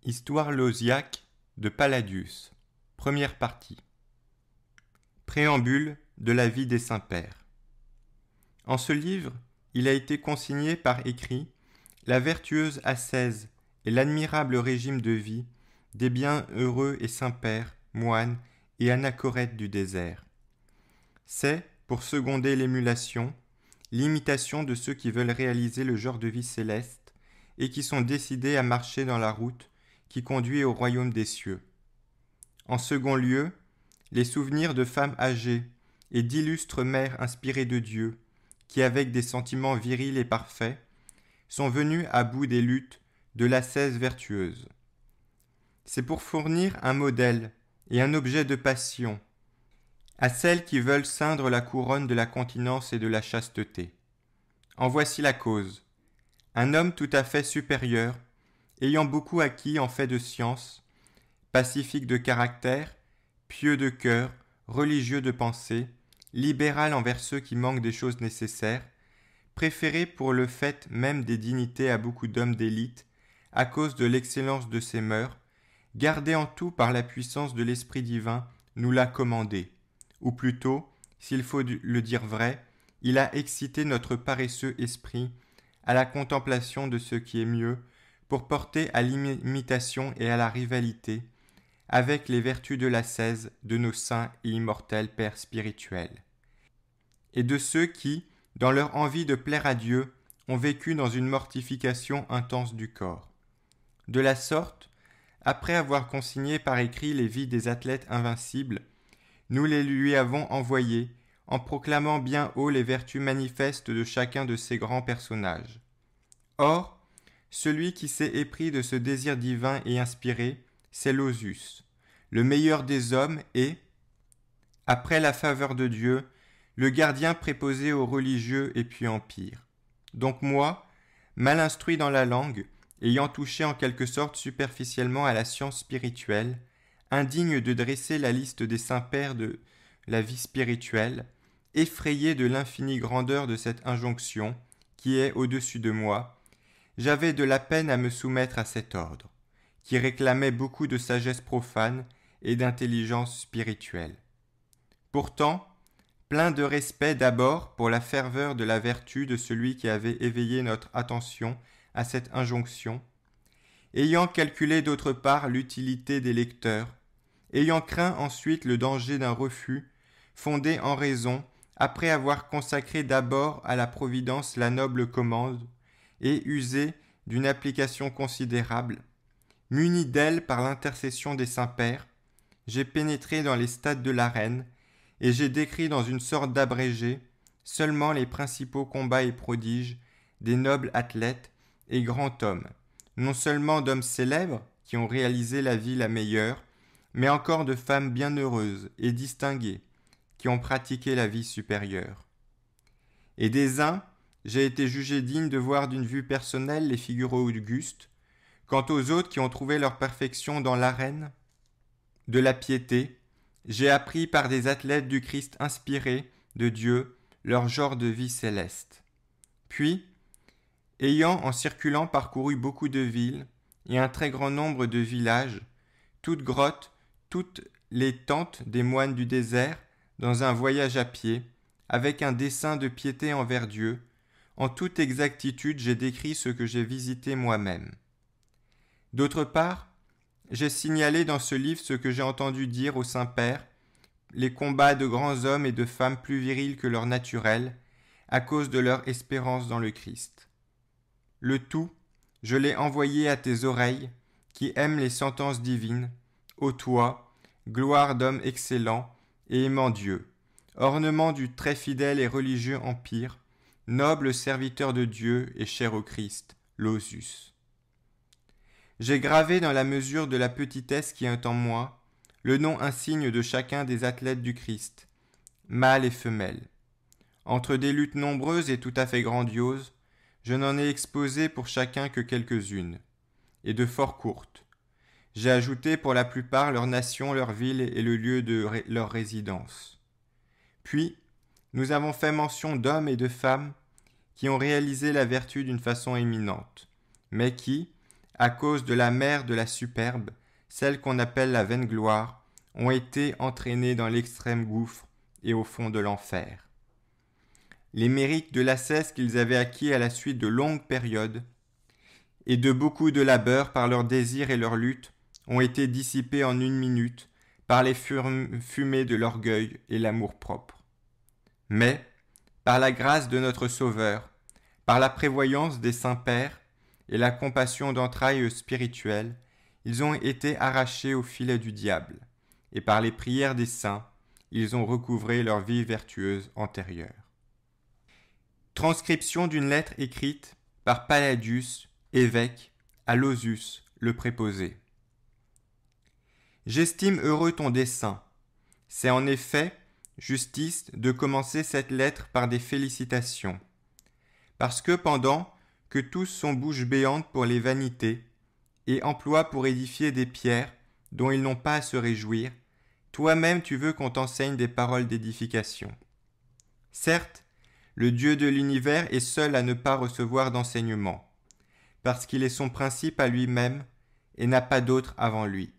Histoire lausiaque de Palladius. Première partie. Préambule de la vie des saints-pères. En ce livre, il a été consigné par écrit la vertueuse ascèse et l'admirable régime de vie des bienheureux et saints-pères, moines et anachorètes du désert. C'est, pour seconder l'émulation, l'imitation de ceux qui veulent réaliser le genre de vie céleste et qui sont décidés à marcher dans la route qui conduit au royaume des cieux. En second lieu, les souvenirs de femmes âgées et d'illustres mères inspirées de Dieu, qui avec des sentiments virils et parfaits, sont venues à bout des luttes de l'ascèse vertueuse. C'est pour fournir un modèle et un objet de passion à celles qui veulent ceindre la couronne de la continence et de la chasteté. En voici la cause. Un homme tout à fait supérieur, ayant beaucoup acquis en fait de science, pacifique de caractère, pieux de cœur, religieux de pensée, libéral envers ceux qui manquent des choses nécessaires, préféré pour le fait même des dignités à beaucoup d'hommes d'élite, à cause de l'excellence de ses mœurs, gardé en tout par la puissance de l'Esprit divin, nous l'a commandé. Ou plutôt, s'il faut le dire vrai, il a excité notre paresseux esprit à la contemplation de ce qui est mieux, pour porter à l'imitation et à la rivalité avec les vertus de l'ascèse de nos saints et immortels pères spirituels, et de ceux qui, dans leur envie de plaire à Dieu, ont vécu dans une mortification intense du corps. De la sorte, après avoir consigné par écrit les vies des athlètes invincibles, nous les lui avons envoyés, en proclamant bien haut les vertus manifestes de chacun de ces grands personnages. Or, celui qui s'est épris de ce désir divin et inspiré, c'est Lausus, le meilleur des hommes et, après la faveur de Dieu, le gardien préposé aux religieux et puis empires. Donc moi, mal instruit dans la langue, ayant touché en quelque sorte superficiellement à la science spirituelle, indigne de dresser la liste des saints-pères de la vie spirituelle, effrayé de l'infinie grandeur de cette injonction qui est au-dessus de moi, j'avais de la peine à me soumettre à cet ordre, qui réclamait beaucoup de sagesse profane et d'intelligence spirituelle. Pourtant, plein de respect d'abord pour la ferveur de la vertu de celui qui avait éveillé notre attention à cette injonction, ayant calculé d'autre part l'utilité des lecteurs, ayant craint ensuite le danger d'un refus, fondé en raison, après avoir consacré d'abord à la providence la noble commande, et usé d'une application considérable, muni d'elle par l'intercession des saints-pères, j'ai pénétré dans les stades de l'arène, et j'ai décrit dans une sorte d'abrégé seulement les principaux combats et prodiges des nobles athlètes et grands hommes, non seulement d'hommes célèbres qui ont réalisé la vie la meilleure, mais encore de femmes bienheureuses et distinguées qui ont pratiqué la vie supérieure. Et des uns, j'ai été jugé digne de voir d'une vue personnelle les figures augustes, quant aux autres qui ont trouvé leur perfection dans l'arène de la piété, j'ai appris par des athlètes du Christ inspirés de Dieu leur genre de vie céleste. Puis, ayant en circulant parcouru beaucoup de villes et un très grand nombre de villages, toutes grottes, toutes les tentes des moines du désert, dans un voyage à pied, avec un dessein de piété envers Dieu, en toute exactitude j'ai décrit ce que j'ai visité moi-même. D'autre part, j'ai signalé dans ce livre ce que j'ai entendu dire aux saints-pères, les combats de grands hommes et de femmes plus virils que leur naturel, à cause de leur espérance dans le Christ. Le tout, je l'ai envoyé à tes oreilles, qui aiment les sentences divines, ô toi, gloire d'homme excellent et aimant Dieu, ornement du très fidèle et religieux empire, noble serviteur de Dieu et cher au Christ, Lausus. J'ai gravé dans la mesure de la petitesse qui est en moi, le nom insigne de chacun des athlètes du Christ, mâle et femelle. Entre des luttes nombreuses et tout à fait grandioses, je n'en ai exposé pour chacun que quelques-unes, et de fort courtes. J'ai ajouté pour la plupart leur nation, leur ville et le lieu de leur résidence. Puis, nous avons fait mention d'hommes et de femmes qui ont réalisé la vertu d'une façon éminente, mais qui, à cause de la mère de la superbe, celle qu'on appelle la vaine gloire, ont été entraînés dans l'extrême gouffre et au fond de l'enfer. Les mérites de l'ascèse qu'ils avaient acquis à la suite de longues périodes et de beaucoup de labeur par leurs désirs et leurs luttes ont été dissipés en une minute par les fumées de l'orgueil et l'amour-propre. Mais, par la grâce de notre Sauveur, par la prévoyance des saints pères et la compassion d'entrailles spirituelles, ils ont été arrachés au filet du diable, et par les prières des saints, ils ont recouvré leur vie vertueuse antérieure. Transcription d'une lettre écrite par Palladius, évêque, à Lausus, le préposé. J'estime heureux ton dessein. C'est en effet justice de commencer cette lettre par des félicitations. Parce que pendant que tous sont bouche béante pour les vanités, et emploient pour édifier des pierres dont ils n'ont pas à se réjouir, toi-même tu veux qu'on t'enseigne des paroles d'édification. Certes, le Dieu de l'univers est seul à ne pas recevoir d'enseignement, parce qu'il est son principe à lui-même et n'a pas d'autre avant lui.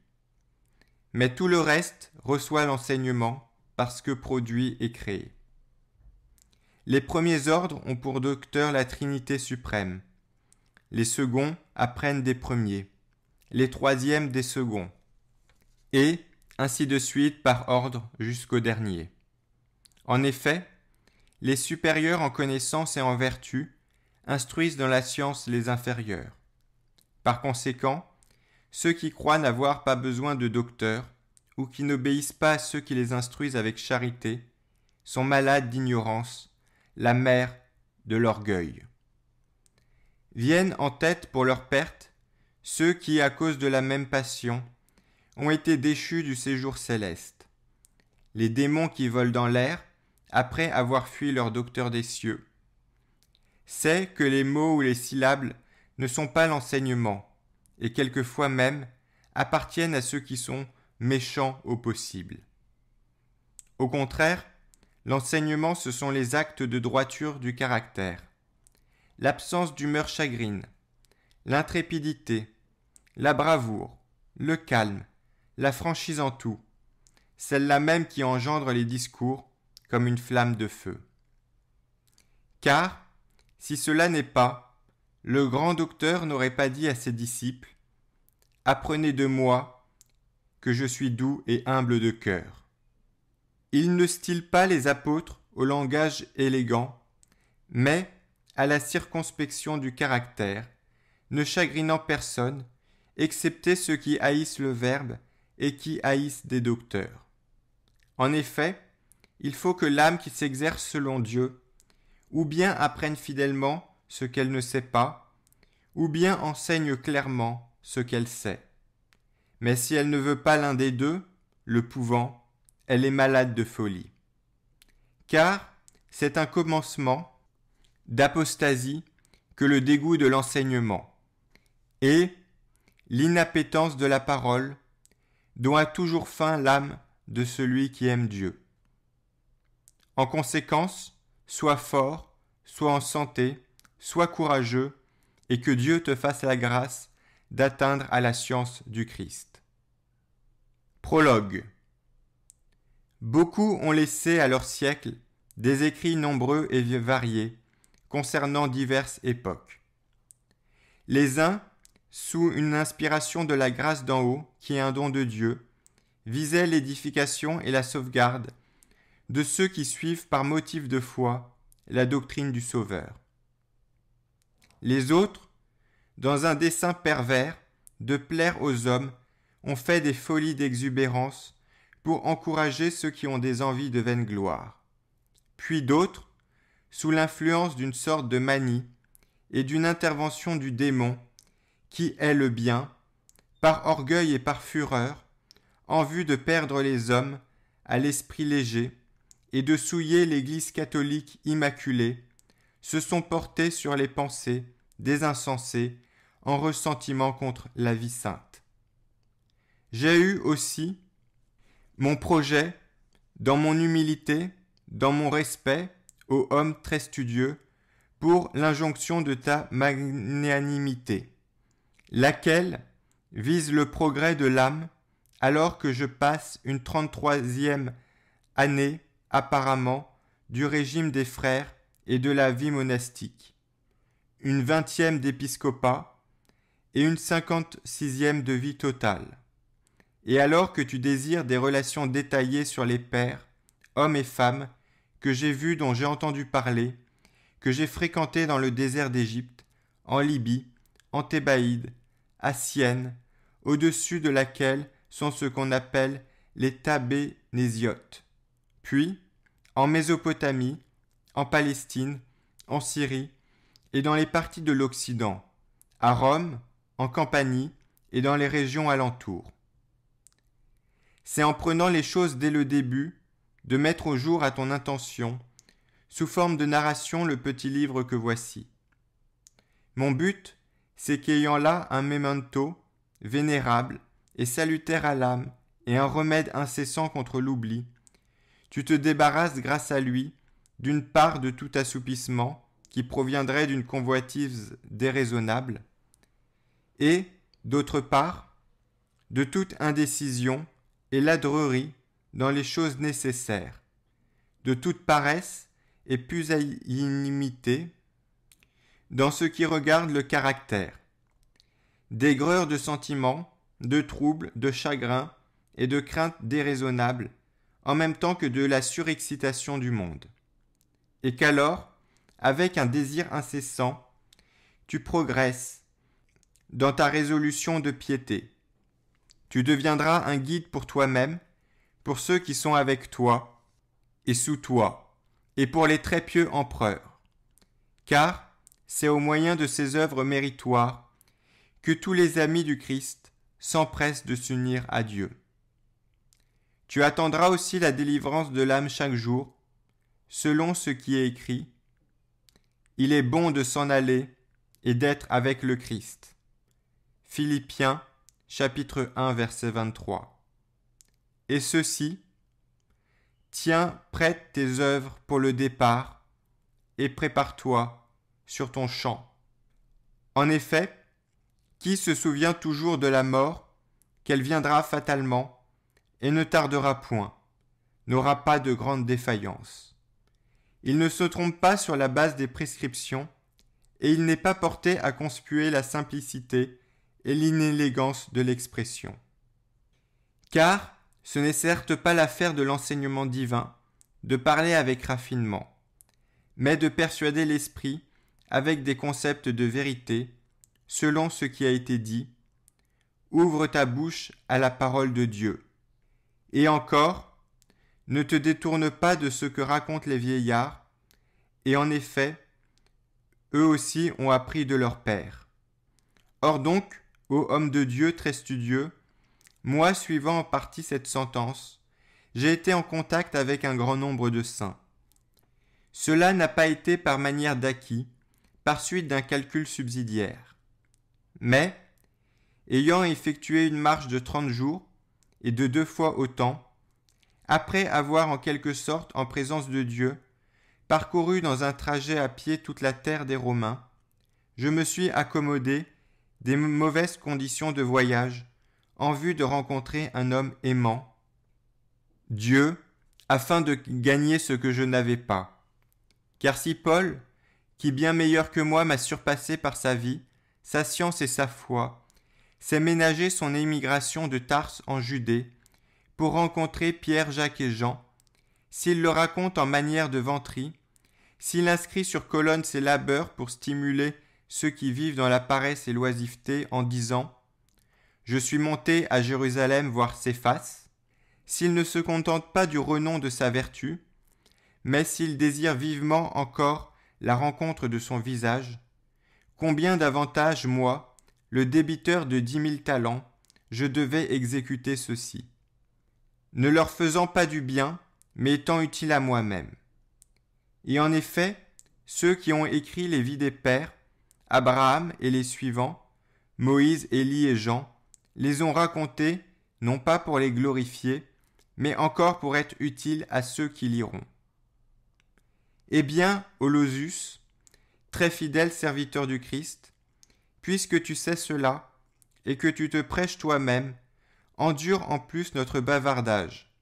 Mais tout le reste reçoit l'enseignement parce que produit et créé. Les premiers ordres ont pour docteur la Trinité suprême. Les seconds apprennent des premiers, les troisièmes des seconds, et ainsi de suite par ordre jusqu'au dernier. En effet, les supérieurs en connaissance et en vertu instruisent dans la science les inférieurs. Par conséquent, ceux qui croient n'avoir pas besoin de docteurs, ou qui n'obéissent pas à ceux qui les instruisent avec charité, sont malades d'ignorance, la mère de l'orgueil. Viennent en tête pour leur perte ceux qui, à cause de la même passion, ont été déchus du séjour céleste. Les démons qui volent dans l'air, après avoir fui leur docteur des cieux. C'est que les mots ou les syllabes ne sont pas l'enseignement, et quelquefois même appartiennent à ceux qui sont méchants au possible. Au contraire, l'enseignement ce sont les actes de droiture du caractère, l'absence d'humeur chagrine, l'intrépidité, la bravoure, le calme, la franchise en tout, celle-là même qui engendre les discours comme une flamme de feu. Car, si cela n'est pas, le grand docteur n'aurait pas dit à ses disciples « Apprenez de moi, que je suis doux et humble de cœur. » Il ne style pas les apôtres au langage élégant, mais à la circonspection du caractère, ne chagrinant personne, excepté ceux qui haïssent le Verbe et qui haïssent des docteurs. En effet, il faut que l'âme qui s'exerce selon Dieu, ou bien apprenne fidèlement ce qu'elle ne sait pas, ou bien enseigne clairement ce qu'elle sait. Mais si elle ne veut pas l'un des deux, le pouvant, elle est malade de folie. Car c'est un commencement d'apostasie que le dégoût de l'enseignement, et l'inappétence de la parole dont a toujours faim l'âme de celui qui aime Dieu. En conséquence, sois fort, sois en santé, sois courageux, et que Dieu te fasse la grâce d'atteindre à la science du Christ. Prologue. Beaucoup ont laissé à leur siècle des écrits nombreux et variés concernant diverses époques. Les uns, sous une inspiration de la grâce d'en haut, qui est un don de Dieu, visaient l'édification et la sauvegarde de ceux qui suivent par motif de foi la doctrine du Sauveur. Les autres, dans un dessein pervers de plaire aux hommes, ont fait des folies d'exubérance pour encourager ceux qui ont des envies de vaine gloire. Puis d'autres, sous l'influence d'une sorte de manie et d'une intervention du démon, qui est le bien, par orgueil et par fureur, en vue de perdre les hommes à l'esprit léger et de souiller l'Église catholique immaculée, se sont portés sur les pensées des insensés en ressentiment contre la vie sainte. J'ai eu aussi mon projet, dans mon humilité, dans mon respect, ô homme très studieux, pour l'injonction de ta magnanimité, laquelle vise le progrès de l'âme, alors que je passe une 33e année, apparemment, du régime des frères et de la vie monastique, une 20e d'épiscopat et une 56e de vie totale. Et alors que tu désires des relations détaillées sur les pères, hommes et femmes, que j'ai vus, dont j'ai entendu parler, que j'ai fréquentés dans le désert d'Égypte, en Libye, en Thébaïde, à Sienne, au-dessus de laquelle sont ce qu'on appelle les Tabénésiotes. Puis, en Mésopotamie, en Palestine, en Syrie et dans les parties de l'Occident, à Rome, en Campanie et dans les régions alentours. C'est en prenant les choses dès le début, de mettre au jour à ton intention, sous forme de narration, le petit livre que voici. Mon but, c'est qu'ayant là un memento vénérable et salutaire à l'âme et un remède incessant contre l'oubli, tu te débarrasses grâce à lui d'une part de tout assoupissement qui proviendrait d'une convoitise déraisonnable et, d'autre part, de toute indécision et ladrerie dans les choses nécessaires, de toute paresse et pusillanimité dans ce qui regarde le caractère, d'aigreur de sentiments, de troubles, de chagrins et de craintes déraisonnables, en même temps que de la surexcitation du monde. Et qu'alors, avec un désir incessant, tu progresses dans ta résolution de piété. Tu deviendras un guide pour toi-même, pour ceux qui sont avec toi et sous toi, et pour les très pieux empereurs. Car c'est au moyen de ces œuvres méritoires que tous les amis du Christ s'empressent de s'unir à Dieu. Tu attendras aussi la délivrance de l'âme chaque jour, selon ce qui est écrit. Il est bon de s'en aller et d'être avec le Christ. Philippiens, chapitre 1, verset 23. Et ceci, tiens, prête tes œuvres pour le départ et prépare-toi sur ton champ. En effet, qui se souvient toujours de la mort, qu'elle viendra fatalement et ne tardera point, n'aura pas de grande défaillance. Il ne se trompe pas sur la base des prescriptions, et il n'est pas porté à conspuer la simplicité et l'inélégance de l'expression. Car ce n'est certes pas l'affaire de l'enseignement divin de parler avec raffinement, mais de persuader l'esprit avec des concepts de vérité, selon ce qui a été dit, ouvre ta bouche à la parole de Dieu. Et encore, ne te détourne pas de ce que racontent les vieillards, et en effet, eux aussi ont appris de leur père. Or donc, ô homme de Dieu très studieux, moi suivant en partie cette sentence, j'ai été en contact avec un grand nombre de saints. Cela n'a pas été par manière d'acquis, par suite d'un calcul subsidiaire. Mais, ayant effectué une marche de 30 jours, et de 2 fois autant, après avoir en quelque sorte, en présence de Dieu, parcouru dans un trajet à pied toute la terre des Romains, je me suis accommodé des mauvaises conditions de voyage, en vue de rencontrer un homme aimant, Dieu, afin de gagner ce que je n'avais pas. Car si Paul, qui bien meilleur que moi m'a surpassé par sa vie, sa science et sa foi, s'est ménagé son émigration de Tarse en Judée pour rencontrer Pierre, Jacques et Jean, s'il le raconte en manière de vanterie, s'il inscrit sur colonne ses labeurs pour stimuler ceux qui vivent dans la paresse et l'oisiveté en disant « Je suis monté à Jérusalem voir Céphas », s'il ne se contente pas du renom de sa vertu, mais s'il désire vivement encore la rencontre de son visage, combien davantage, moi, le débiteur de 10 000 talents, je devais exécuter ceci, ne leur faisant pas du bien, mais étant utile à moi-même. Et en effet, ceux qui ont écrit les vies des pères, Abraham et les suivants, Moïse, Élie et Jean, les ont racontés, non pas pour les glorifier, mais encore pour être utiles à ceux qui liront. Eh bien, Olosus, très fidèle serviteur du Christ, puisque tu sais cela, et que tu te prêches toi-même, endure en plus notre bavardage,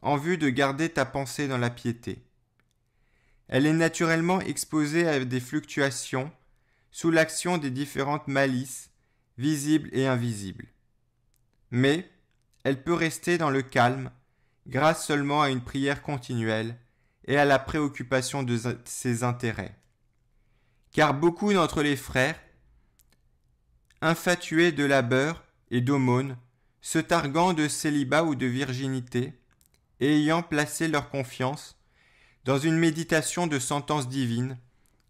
en vue de garder ta pensée dans la piété. Elle est naturellement exposée à des fluctuations sous l'action des différentes malices, visibles et invisibles. Mais elle peut rester dans le calme grâce seulement à une prière continuelle et à la préoccupation de ses intérêts. Car beaucoup d'entre les frères, infatués de labeur et d'aumône, se targuant de célibat ou de virginité, et ayant placé leur confiance dans une méditation de sentence divine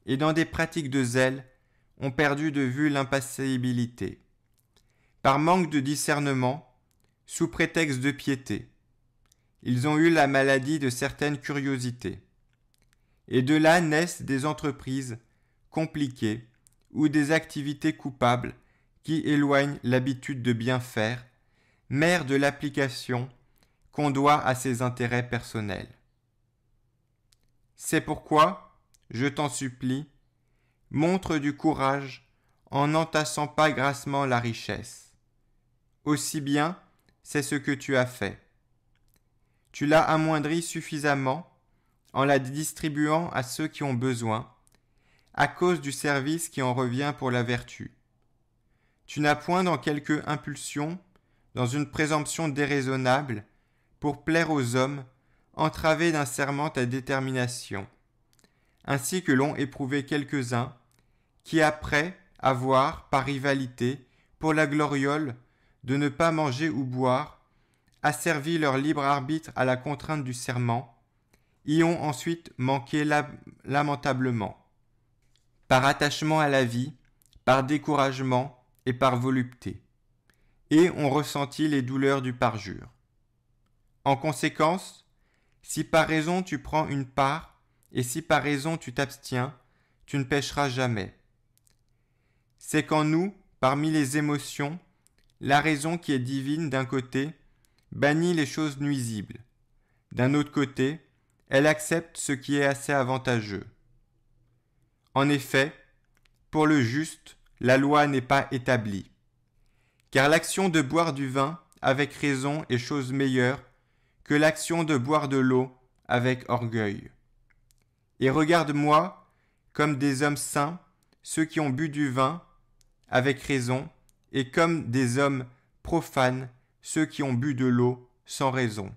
et dans des pratiques de zèle, ont perdu de vue l'impassibilité. Par manque de discernement, sous prétexte de piété, ils ont eu la maladie de certaines curiosités. Et de là naissent des entreprises compliquées ou des activités coupables qui éloignent l'habitude de bien faire, mère de l'application qu'on doit à ses intérêts personnels. C'est pourquoi, je t'en supplie, montre du courage en n'entassant pas grassement la richesse. Aussi bien, c'est ce que tu as fait. Tu l'as amoindrie suffisamment en la distribuant à ceux qui ont besoin, à cause du service qui en revient pour la vertu. Tu n'as point dans quelque impulsion, dans une présomption déraisonnable, pour plaire aux hommes, entravé d'un serment ta détermination, ainsi que l'ont éprouvé quelques-uns, qui après avoir, par rivalité, pour la gloriole, de ne pas manger ou boire, asservi leur libre arbitre à la contrainte du serment, y ont ensuite manqué lamentablement, par attachement à la vie, par découragement et par volupté, et ont ressenti les douleurs du parjure. En conséquence, si par raison tu prends une part, et si par raison tu t'abstiens, tu ne pécheras jamais. C'est qu'en nous, parmi les émotions, la raison qui est divine d'un côté, bannit les choses nuisibles. D'un autre côté, elle accepte ce qui est assez avantageux. En effet, pour le juste, la loi n'est pas établie. Car l'action de boire du vin avec raison est chose meilleure que l'action de boire de l'eau avec orgueil. Et regarde-moi comme des hommes saints, ceux qui ont bu du vin avec raison, et comme des hommes profanes, ceux qui ont bu de l'eau sans raison.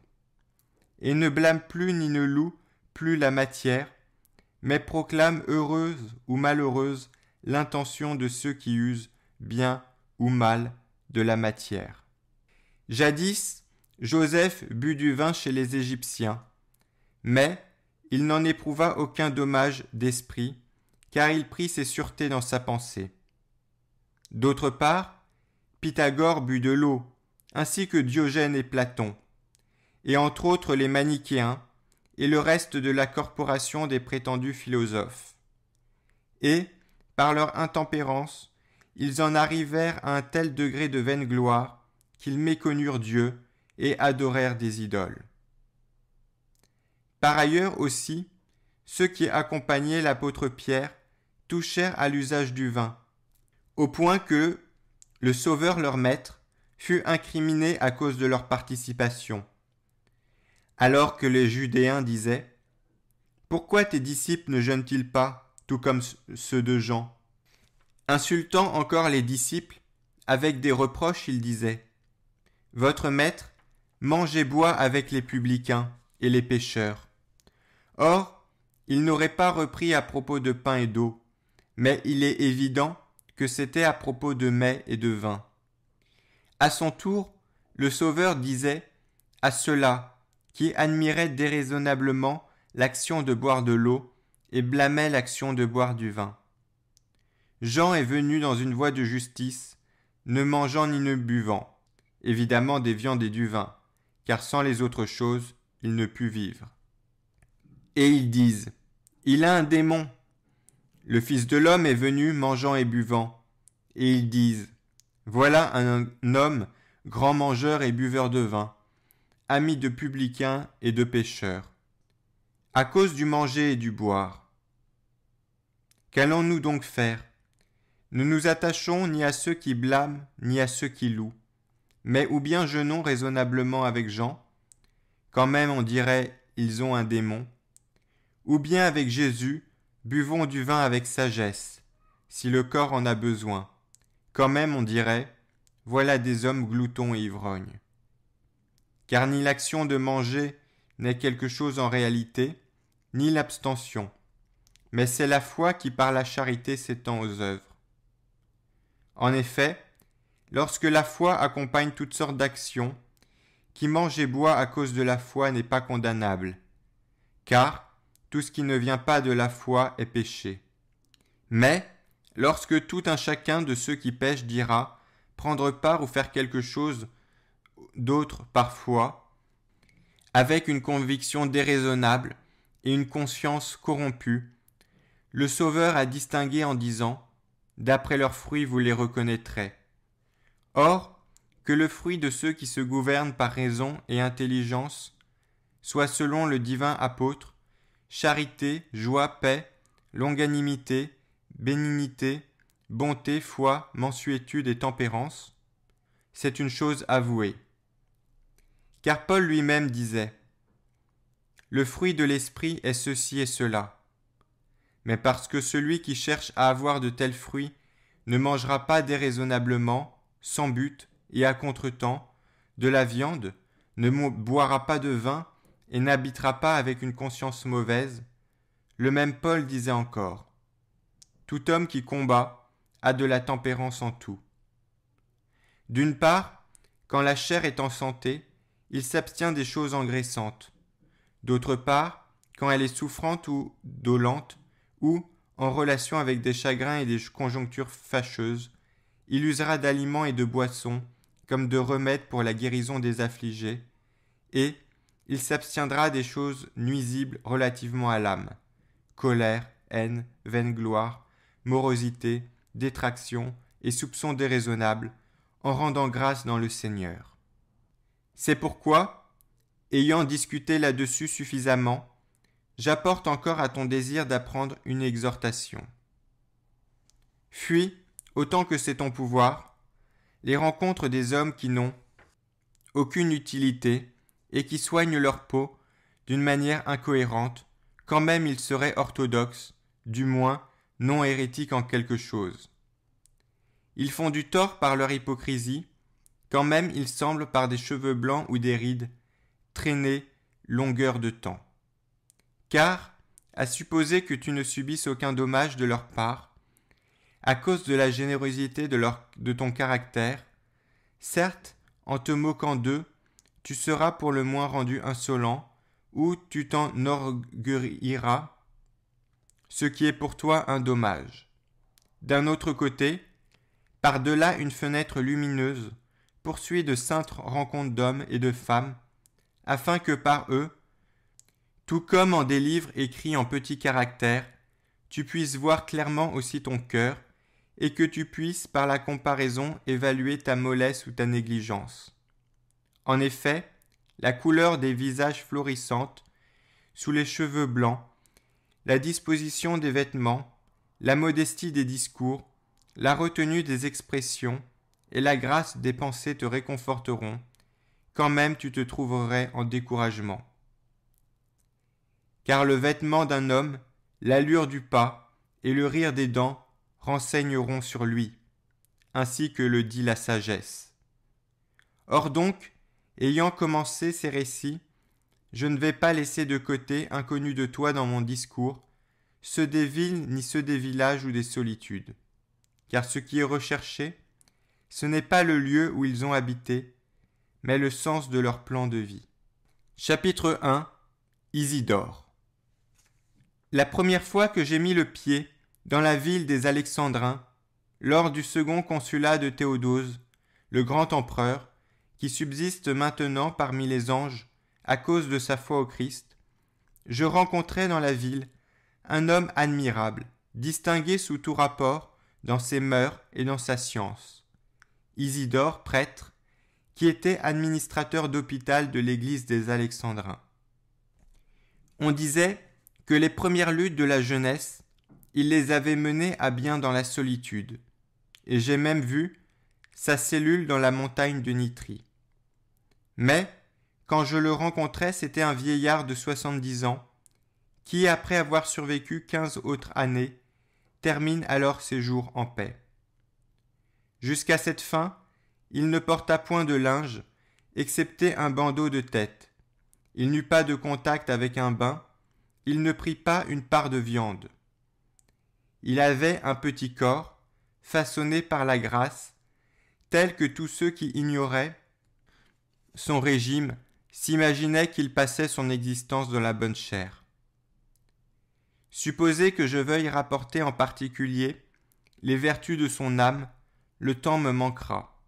Et ne blâme plus ni ne loue plus la matière, mais proclame heureuse ou malheureuse l'intention de ceux qui usent, bien ou mal, de la matière. Jadis, Joseph but du vin chez les Égyptiens, mais il n'en éprouva aucun dommage d'esprit, car il prit ses sûretés dans sa pensée. D'autre part, Pythagore but de l'eau, ainsi que Diogène et Platon, et entre autres les manichéens, et le reste de la corporation des prétendus philosophes. Et, par leur intempérance, ils en arrivèrent à un tel degré de vaine gloire qu'ils méconnurent Dieu et adorèrent des idoles. Par ailleurs aussi, ceux qui accompagnaient l'apôtre Pierre touchèrent à l'usage du vin, au point que le Sauveur leur maître fut incriminé à cause de leur participation. Alors que les Judéens disaient « Pourquoi tes disciples ne jeûnent-ils pas, tout comme ceux de Jean ?» Insultant encore les disciples, avec des reproches, il disait « Votre maître mange et boit avec les publicains et les pécheurs. » Or, il n'aurait pas repris à propos de pain et d'eau, mais il est évident que c'était à propos de mets et de vin. À son tour, le Sauveur disait à ceux-là qui admiraient déraisonnablement l'action de boire de l'eau et blâmaient l'action de boire du vin. Jean est venu dans une voie de justice, ne mangeant ni ne buvant, évidemment des viandes et du vin, car sans les autres choses, il ne put vivre. Et ils disent, il a un démon. Le Fils de l'homme est venu mangeant et buvant. Et ils disent, voilà un homme grand mangeur et buveur de vin, ami de publicains et de pécheurs, à cause du manger et du boire. Qu'allons-nous donc faire ? Ne nous attachons ni à ceux qui blâment, ni à ceux qui louent. Mais ou bien jeûnons raisonnablement avec Jean, quand même on dirait ils ont un démon, ou bien avec Jésus, buvons du vin avec sagesse, si le corps en a besoin, quand même on dirait voilà des hommes gloutons et ivrognes. Car ni l'action de manger n'est quelque chose en réalité, ni l'abstention, mais c'est la foi qui par la charité s'étend aux œuvres. En effet, lorsque la foi accompagne toutes sortes d'actions, qui mange et boit à cause de la foi n'est pas condamnable, car tout ce qui ne vient pas de la foi est péché. Mais, lorsque tout un chacun de ceux qui pêchent dira prendre part ou faire quelque chose d'autre par foi, avec une conviction déraisonnable et une conscience corrompue, le Sauveur a distingué en disant « D'après leurs fruits vous les reconnaîtrez ». Or, que le fruit de ceux qui se gouvernent par raison et intelligence soit selon le divin apôtre, charité, joie, paix, longanimité, bénignité, bonté, foi, mansuétude et tempérance, c'est une chose avouée. Car Paul lui-même disait « Le fruit de l'esprit est ceci et cela ». Mais parce que celui qui cherche à avoir de tels fruits ne mangera pas déraisonnablement, sans but et à contretemps, de la viande, ne boira pas de vin et n'habitera pas avec une conscience mauvaise, le même Paul disait encore « Tout homme qui combat a de la tempérance en tout ». D'une part, quand la chair est en santé, il s'abstient des choses engraissantes. D'autre part, quand elle est souffrante ou dolente, ou, en relation avec des chagrins et des conjonctures fâcheuses, il usera d'aliments et de boissons, comme de remèdes pour la guérison des affligés, et il s'abstiendra des choses nuisibles relativement à l'âme, colère, haine, vaine gloire, morosité, détraction et soupçons déraisonnables, en rendant grâce dans le Seigneur. C'est pourquoi, ayant discuté là-dessus suffisamment, j'apporte encore à ton désir d'apprendre une exhortation. Fuis, autant que c'est ton pouvoir, les rencontres des hommes qui n'ont aucune utilité et qui soignent leur peau d'une manière incohérente, quand même ils seraient orthodoxes, du moins non hérétiques en quelque chose. Ils font du tort par leur hypocrisie, quand même ils semblent par des cheveux blancs ou des rides traîner longueur de temps. Car, à supposer que tu ne subisses aucun dommage de leur part, à cause de la générosité de ton caractère, certes, en te moquant d'eux, tu seras pour le moins rendu insolent, ou tu t'enorgueilliras, ce qui est pour toi un dommage. D'un autre côté, par-delà une fenêtre lumineuse, poursuis de saintes rencontres d'hommes et de femmes, afin que par eux, tout comme en des livres écrits en petits caractères, tu puisses voir clairement aussi ton cœur, et que tu puisses par la comparaison évaluer ta mollesse ou ta négligence. En effet, la couleur des visages florissantes, sous les cheveux blancs, la disposition des vêtements, la modestie des discours, la retenue des expressions et la grâce des pensées te réconforteront, quand même tu te trouverais en découragement. Car le vêtement d'un homme, l'allure du pas et le rire des dents renseigneront sur lui, ainsi que le dit la sagesse. Or donc, ayant commencé ces récits, je ne vais pas laisser de côté, inconnus de toi dans mon discours, ceux des villes ni ceux des villages ou des solitudes. Car ce qui est recherché, ce n'est pas le lieu où ils ont habité, mais le sens de leur plan de vie. Chapitre 1. Isidore. La première fois que j'ai mis le pied dans la ville des Alexandrins, lors du second consulat de Théodose, le grand empereur, qui subsiste maintenant parmi les anges à cause de sa foi au Christ, je rencontrai dans la ville un homme admirable, distingué sous tout rapport dans ses mœurs et dans sa science. Isidore, prêtre, qui était administrateur d'hôpital de l'église des Alexandrins. On disait que les premières luttes de la jeunesse, il les avait menées à bien dans la solitude, et j'ai même vu sa cellule dans la montagne de Nitrie. Mais, quand je le rencontrai, c'était un vieillard de 70 ans, qui, après avoir survécu 15 autres années, termine alors ses jours en paix. Jusqu'à cette fin, il ne porta point de linge, excepté un bandeau de tête. Il n'eut pas de contact avec un bain, il ne prit pas une part de viande. Il avait un petit corps, façonné par la grâce, tel que tous ceux qui ignoraient son régime s'imaginaient qu'il passait son existence dans la bonne chair. Supposez que je veuille rapporter en particulier les vertus de son âme, le temps me manquera.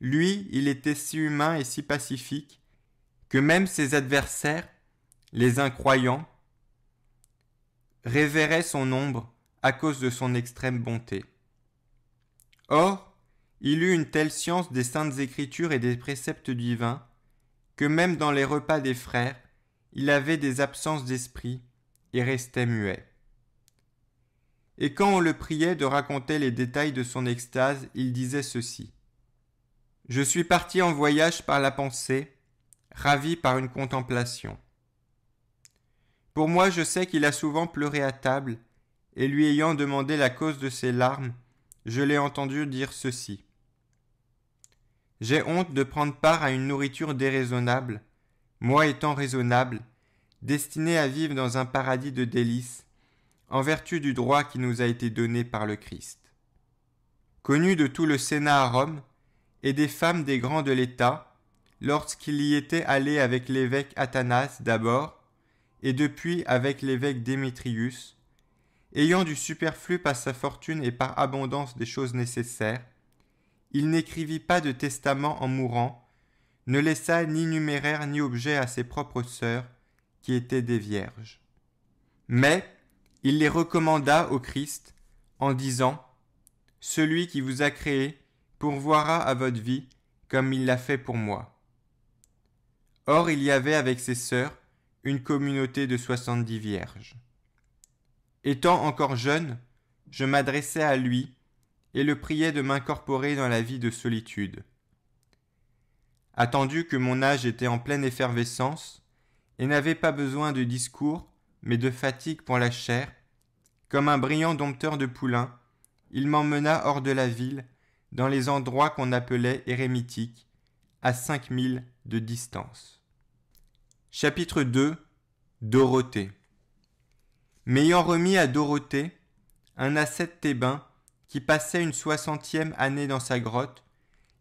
Lui, il était si humain et si pacifique que même ses adversaires, les incroyants, révéraient son ombre à cause de son extrême bonté. Or, il eut une telle science des saintes écritures et des préceptes divins que même dans les repas des frères, il avait des absences d'esprit et restait muet. Et quand on le priait de raconter les détails de son extase, il disait ceci. « Je suis parti en voyage par la pensée, ravi par une contemplation. Pour moi, je sais qu'il a souvent pleuré à table, et lui ayant demandé la cause de ses larmes, je l'ai entendu dire ceci. J'ai honte de prendre part à une nourriture déraisonnable, moi étant raisonnable, destiné à vivre dans un paradis de délices, en vertu du droit qui nous a été donné par le Christ. Connu de tout le Sénat à Rome, et des femmes des grands de l'État, lorsqu'il y était allé avec l'évêque Athanas d'abord, et depuis avec l'évêque Démétrius, ayant du superflu par sa fortune et par abondance des choses nécessaires, il n'écrivit pas de testament en mourant, ne laissa ni numéraire ni objet à ses propres sœurs, qui étaient des vierges. Mais il les recommanda au Christ, en disant « Celui qui vous a créé pourvoira à votre vie, comme il l'a fait pour moi. » Or il y avait avec ses sœurs une communauté de 70 vierges. Étant encore jeune, je m'adressai à lui et le priai de m'incorporer dans la vie de solitude. Attendu que mon âge était en pleine effervescence et n'avait pas besoin de discours, mais de fatigue pour la chair, comme un brillant dompteur de poulains, il m'emmena hors de la ville, dans les endroits qu'on appelait érémitiques, à 5 milles de distance. Chapitre 2. Dorothée. M'ayant remis à Dorothée, un ascète thébain, qui passait une 60e année dans sa grotte,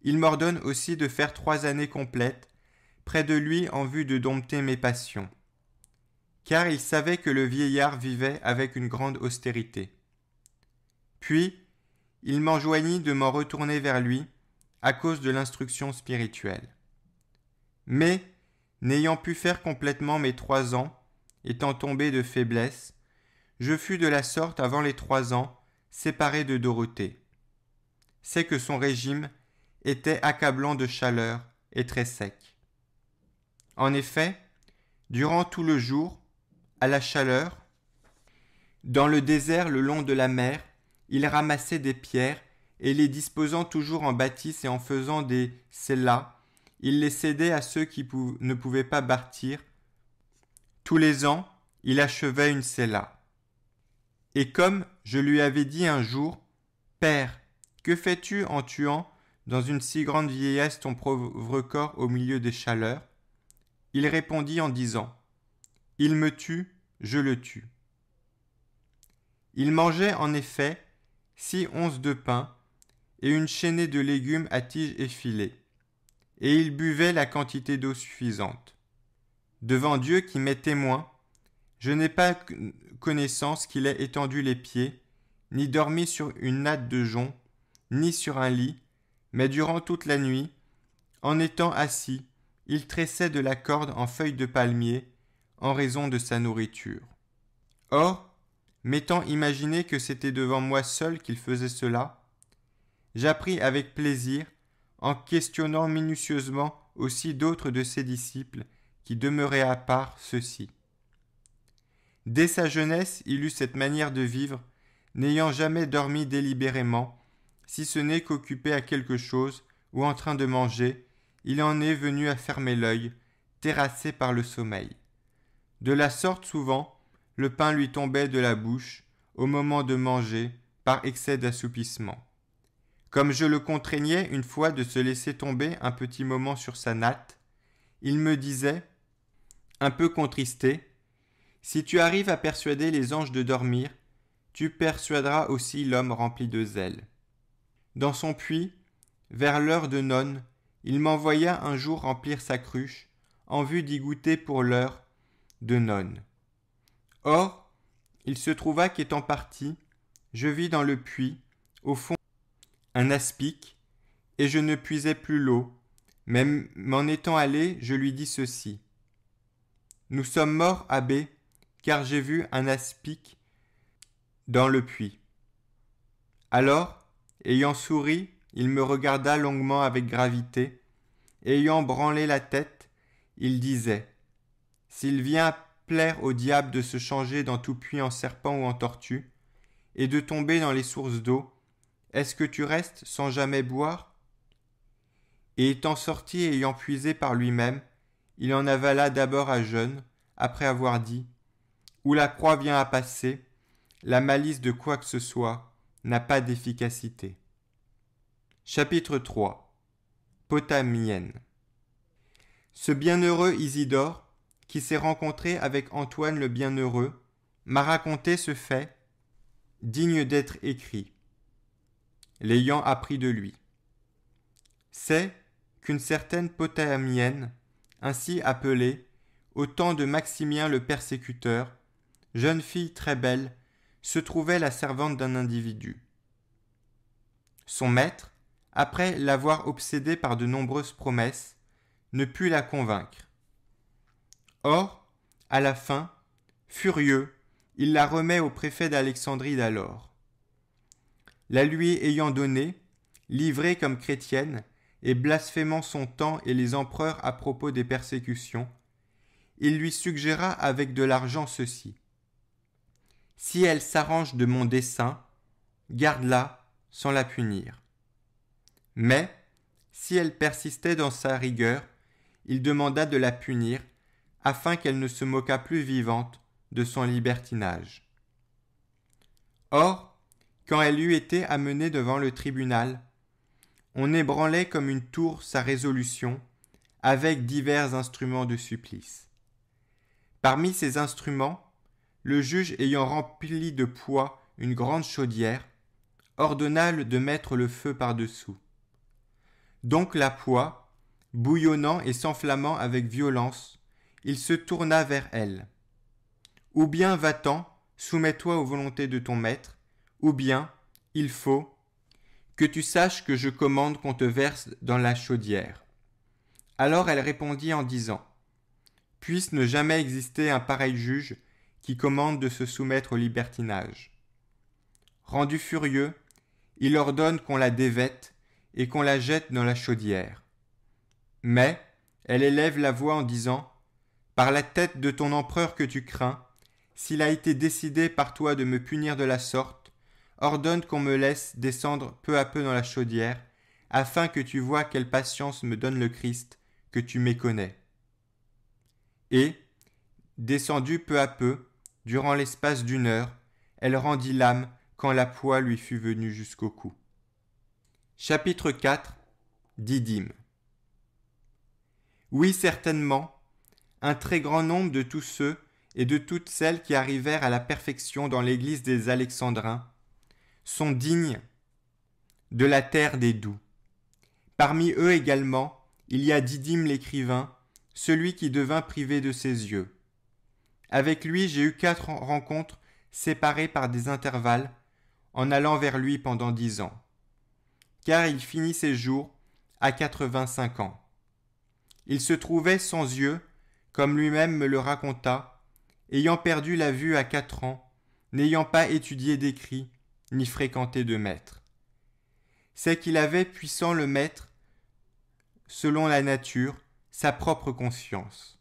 il m'ordonne aussi de faire 3 années complètes près de lui en vue de dompter mes passions. Car il savait que le vieillard vivait avec une grande austérité. Puis, il m'enjoignit de m'en retourner vers lui à cause de l'instruction spirituelle. Mais, n'ayant pu faire complètement mes 3 ans, étant tombé de faiblesse, je fus de la sorte avant les 3 ans séparé de Dorothée. C'est que son régime était accablant de chaleur et très sec. En effet, durant tout le jour, à la chaleur, dans le désert le long de la mer, il ramassait des pierres et les disposant toujours en bâtisse et en faisant des sellas, il les cédait à ceux qui ne pouvaient pas bâtir. Tous les ans, il achevait une sella. Et comme je lui avais dit un jour, « Père, que fais-tu en tuant dans une si grande vieillesse ton pauvre corps au milieu des chaleurs ?» Il répondit en disant, « Il me tue, je le tue. » Il mangeait en effet 6 onces de pain et une chaînée de légumes à tige effilée, et il buvait la quantité d'eau suffisante. Devant Dieu qui m'est témoin, je n'ai pas connaissance qu'il ait étendu les pieds, ni dormi sur une natte de jonc, ni sur un lit, mais durant toute la nuit, en étant assis, il tressait de la corde en feuilles de palmier, en raison de sa nourriture. Or, m'étant imaginé que c'était devant moi seul qu'il faisait cela, j'appris avec plaisir, en questionnant minutieusement aussi d'autres de ses disciples qui demeuraient à part, ceci. Dès sa jeunesse, il eut cette manière de vivre, n'ayant jamais dormi délibérément, si ce n'est qu'occupé à quelque chose ou en train de manger, il en est venu à fermer l'œil, terrassé par le sommeil. De la sorte souvent, le pain lui tombait de la bouche, au moment de manger, par excès d'assoupissement. Comme je le contraignais une fois de se laisser tomber un petit moment sur sa natte, il me disait, un peu contristé, « Si tu arrives à persuader les anges de dormir, tu persuaderas aussi l'homme rempli de zèle. » Dans son puits, vers l'heure de none, il m'envoya un jour remplir sa cruche, en vue d'y goûter pour l'heure de none. Or, il se trouva qu'étant parti, je vis dans le puits, au fond, un aspic, et je ne puisais plus l'eau, mais m'en étant allé, je lui dis ceci. Nous sommes morts, abbé, car j'ai vu un aspic dans le puits. Alors, ayant souri, il me regarda longuement avec gravité, et ayant branlé la tête, il disait, « S'il vient plaire au diable de se changer dans tout puits en serpent ou en tortue, et de tomber dans les sources d'eau, est-ce que tu restes sans jamais boire ?» Et étant sorti et ayant puisé par lui-même, il en avala d'abord à jeûne, après avoir dit, « Où la croix vient à passer, la malice de quoi que ce soit n'a pas d'efficacité. » Chapitre 3. Potamienne. Ce bienheureux Isidore, qui s'est rencontré avec Antoine le Bienheureux, m'a raconté ce fait, digne d'être écrit, l'ayant appris de lui. C'est qu'une certaine Potamienne, ainsi appelée, au temps de Maximien le persécuteur, jeune fille très belle, se trouvait la servante d'un individu. Son maître, après l'avoir obsédée par de nombreuses promesses, ne put la convaincre. Or, à la fin, furieux, il la remet au préfet d'Alexandrie d'alors. La lui ayant donnée, livrée comme chrétienne, et blasphémant son temps et les empereurs à propos des persécutions, il lui suggéra avec de l'argent ceci. Si elle s'arrange de mon dessein, garde-la sans la punir. Mais, si elle persistait dans sa rigueur, il demanda de la punir, afin qu'elle ne se moquât plus vivante de son libertinage. Or, quand elle eut été amenée devant le tribunal, on ébranlait comme une tour sa résolution, avec divers instruments de supplice. Parmi ces instruments, le juge ayant rempli de poix une grande chaudière, ordonna de mettre le feu par-dessous. Donc la poix, bouillonnant et s'enflammant avec violence, il se tourna vers elle. Ou bien va-t'en, soumets-toi aux volontés de ton maître, ou bien, il faut que tu saches que je commande qu'on te verse dans la chaudière. Alors elle répondit en disant, puisse ne jamais exister un pareil juge qui commande de se soumettre au libertinage. Rendu furieux, il ordonne qu'on la dévête et qu'on la jette dans la chaudière. Mais elle élève la voix en disant, par la tête de ton empereur que tu crains, s'il a été décidé par toi de me punir de la sorte, ordonne qu'on me laisse descendre peu à peu dans la chaudière, afin que tu vois quelle patience me donne le Christ, que tu méconnais. Et, descendue peu à peu, durant l'espace d'1 heure, elle rendit l'âme quand la poix lui fut venue jusqu'au cou. Chapitre 4. Didyme. Oui, certainement, un très grand nombre de tous ceux et de toutes celles qui arrivèrent à la perfection dans l'église des Alexandrins sont dignes de la terre des doux. Parmi eux également, il y a Didyme l'écrivain, celui qui devint privé de ses yeux. Avec lui, j'ai eu 4 rencontres séparées par des intervalles, en allant vers lui pendant 10 ans. Car il finit ses jours à 85 ans. Il se trouvait sans yeux, comme lui-même me le raconta, ayant perdu la vue à 4 ans, n'ayant pas étudié d'écrit, ni fréquenté de maître. C'est qu'il avait puissant le maître, selon la nature, sa propre conscience.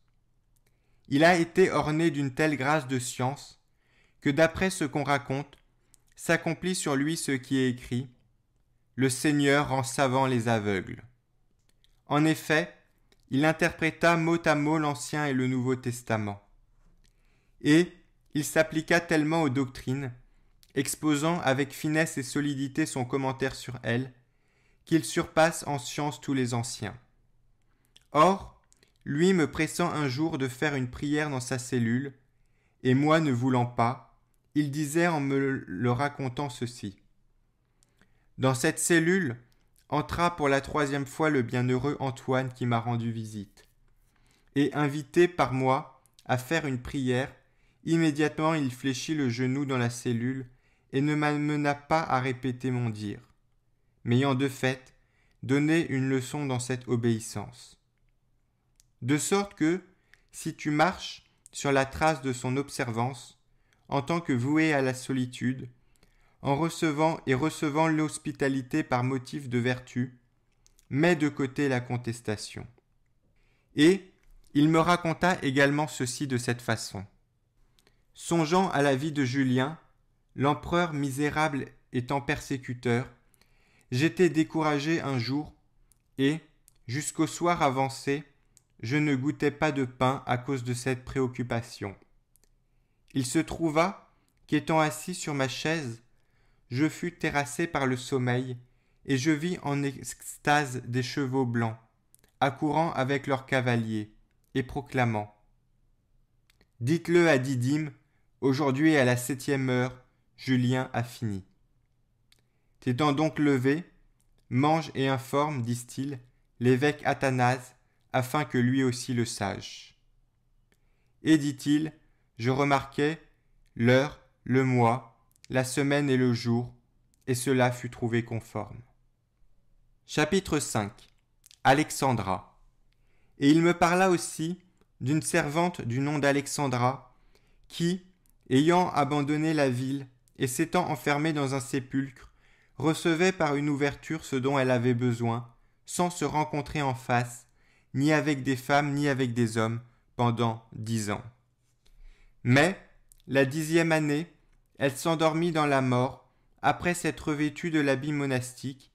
Il a été orné d'une telle grâce de science, que d'après ce qu'on raconte, s'accomplit sur lui ce qui est écrit, le Seigneur rend savants les aveugles. En effet, il interpréta mot à mot l'Ancien et le Nouveau Testament. Et il s'appliqua tellement aux doctrines, exposant avec finesse et solidité son commentaire sur elles, qu'il surpasse en science tous les anciens. Or, lui me pressant un jour de faire une prière dans sa cellule, et moi ne voulant pas, il disait en me le racontant ceci. Dans cette cellule entra pour la 3e fois le bienheureux Antoine qui m'a rendu visite. Et invité par moi à faire une prière, immédiatement il fléchit le genou dans la cellule et ne m'amena pas à répéter mon dire, m'ayant de fait donné une leçon dans cette obéissance. De sorte que, si tu marches sur la trace de son observance, en tant que voué à la solitude, en recevant l'hospitalité par motif de vertu, mets de côté la contestation. Et il me raconta également ceci de cette façon. Songeant à la vie de Julien, l'empereur misérable étant persécuteur, j'étais découragé un jour et, jusqu'au soir avancé, je ne goûtais pas de pain à cause de cette préoccupation. Il se trouva qu'étant assis sur ma chaise, je fus terrassé par le sommeil, et je vis en extase des chevaux blancs, accourant avec leurs cavaliers, et proclamant « Dites-le à Didyme, aujourd'hui à la 7e heure, Julien a fini. » T'étant donc levé, mange et informe, disent-ils, l'évêque Athanase, afin que lui aussi le sache. Et dit-il, je remarquai l'heure, le mois, la semaine et le jour, et cela fut trouvé conforme. Chapitre 5. Alexandra. Et il me parla aussi d'une servante du nom d'Alexandra, qui, ayant abandonné la ville et s'étant enfermée dans un sépulcre, recevait par une ouverture ce dont elle avait besoin, sans se rencontrer en face, ni avec des femmes ni avec des hommes, pendant 10 ans. Mais, la 10e année, elle s'endormit dans la mort, après s'être revêtue de l'habit monastique,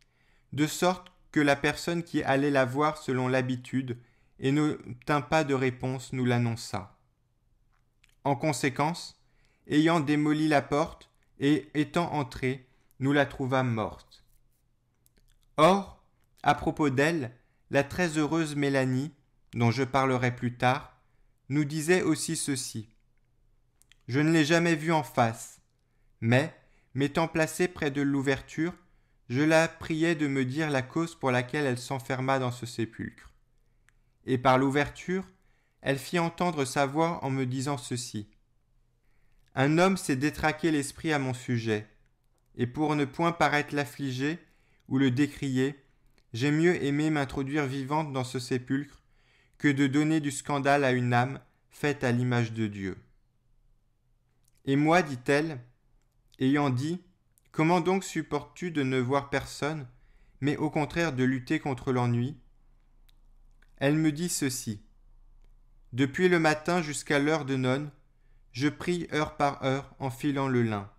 de sorte que la personne qui allait la voir selon l'habitude et n'obtint pas de réponse nous l'annonça. En conséquence, ayant démoli la porte et étant entrés, nous la trouvâmes morte. Or, à propos d'elle, la très heureuse Mélanie, dont je parlerai plus tard, nous disait aussi ceci. Je ne l'ai jamais vue en face, mais, m'étant placé près de l'ouverture, je la priai de me dire la cause pour laquelle elle s'enferma dans ce sépulcre. Et par l'ouverture, elle fit entendre sa voix en me disant ceci. Un homme s'est détraqué l'esprit à mon sujet, et pour ne point paraître l'affliger ou le décrier, j'ai mieux aimé m'introduire vivante dans ce sépulcre que de donner du scandale à une âme faite à l'image de Dieu. Et moi, dit-elle, ayant dit, comment donc supportes-tu de ne voir personne, mais au contraire de lutter contre l'ennui? Elle me dit ceci. Depuis le matin jusqu'à l'heure de none, je prie heure par heure en filant le lin.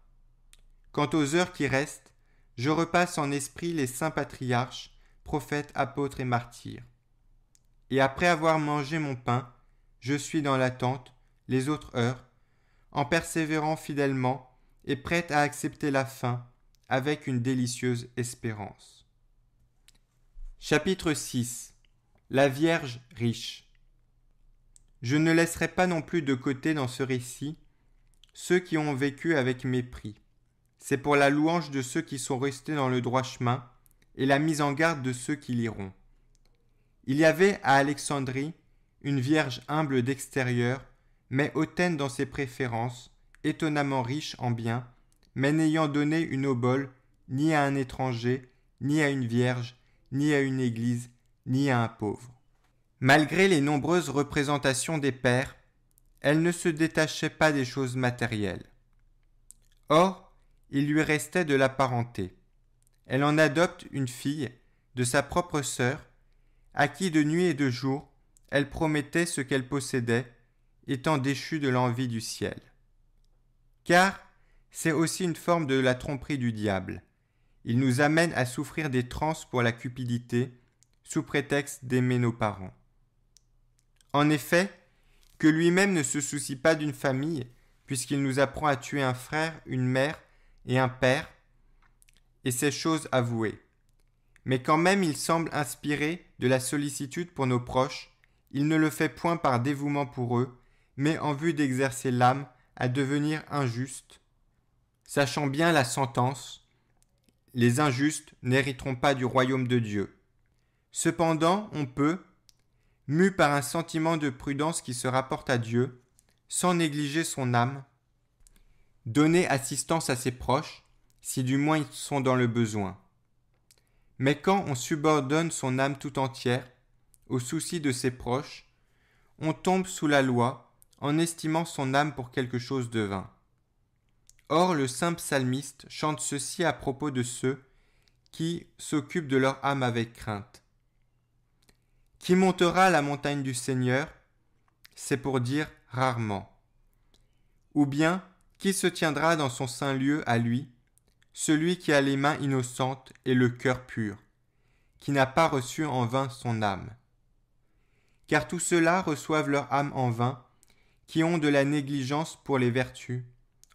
Quant aux heures qui restent, je repasse en esprit les saints patriarches, prophètes, apôtres et martyrs. Et après avoir mangé mon pain, je suis dans l'attente, les autres heures, en persévérant fidèlement et prête à accepter la fin avec une délicieuse espérance. Chapitre 6. La Vierge riche. Je ne laisserai pas non plus de côté dans ce récit ceux qui ont vécu avec mépris. C'est pour la louange de ceux qui sont restés dans le droit chemin et la mise en garde de ceux qui l'iront. Il y avait à Alexandrie une vierge humble d'extérieur, mais hautaine dans ses préférences, étonnamment riche en biens, mais n'ayant donné une obole ni à un étranger, ni à une vierge, ni à une église, ni à un pauvre. Malgré les nombreuses représentations des pères, elle ne se détachait pas des choses matérielles. Or, il lui restait de la parenté. Elle en adopte une fille de sa propre sœur, à qui de nuit et de jour elle promettait ce qu'elle possédait, étant déchue de l'envie du ciel. Car c'est aussi une forme de la tromperie du diable. il nous amène à souffrir des transes pour la cupidité, sous prétexte d'aimer nos parents. En effet, que lui-même ne se soucie pas d'une famille, puisqu'il nous apprend à tuer un frère, une mère et un père, et ces choses avouées. Mais quand même il semble inspiré de la sollicitude pour nos proches, il ne le fait point par dévouement pour eux, mais en vue d'exercer l'âme à devenir injuste, sachant bien la sentence, les injustes n'hériteront pas du royaume de Dieu. Cependant, on peut, mu par un sentiment de prudence qui se rapporte à Dieu, sans négliger son âme, donner assistance à ses proches, si du moins ils sont dans le besoin. Mais quand on subordonne son âme tout entière au souci de ses proches, on tombe sous la loi en estimant son âme pour quelque chose de vain. Or, le saint psalmiste chante ceci à propos de ceux qui s'occupent de leur âme avec crainte. Qui montera à la montagne du Seigneur, c'est pour dire rarement. Ou bien, qui se tiendra dans son saint lieu à lui, celui qui a les mains innocentes et le cœur pur, qui n'a pas reçu en vain son âme. Car tous ceux-là reçoivent leur âme en vain, qui ont de la négligence pour les vertus,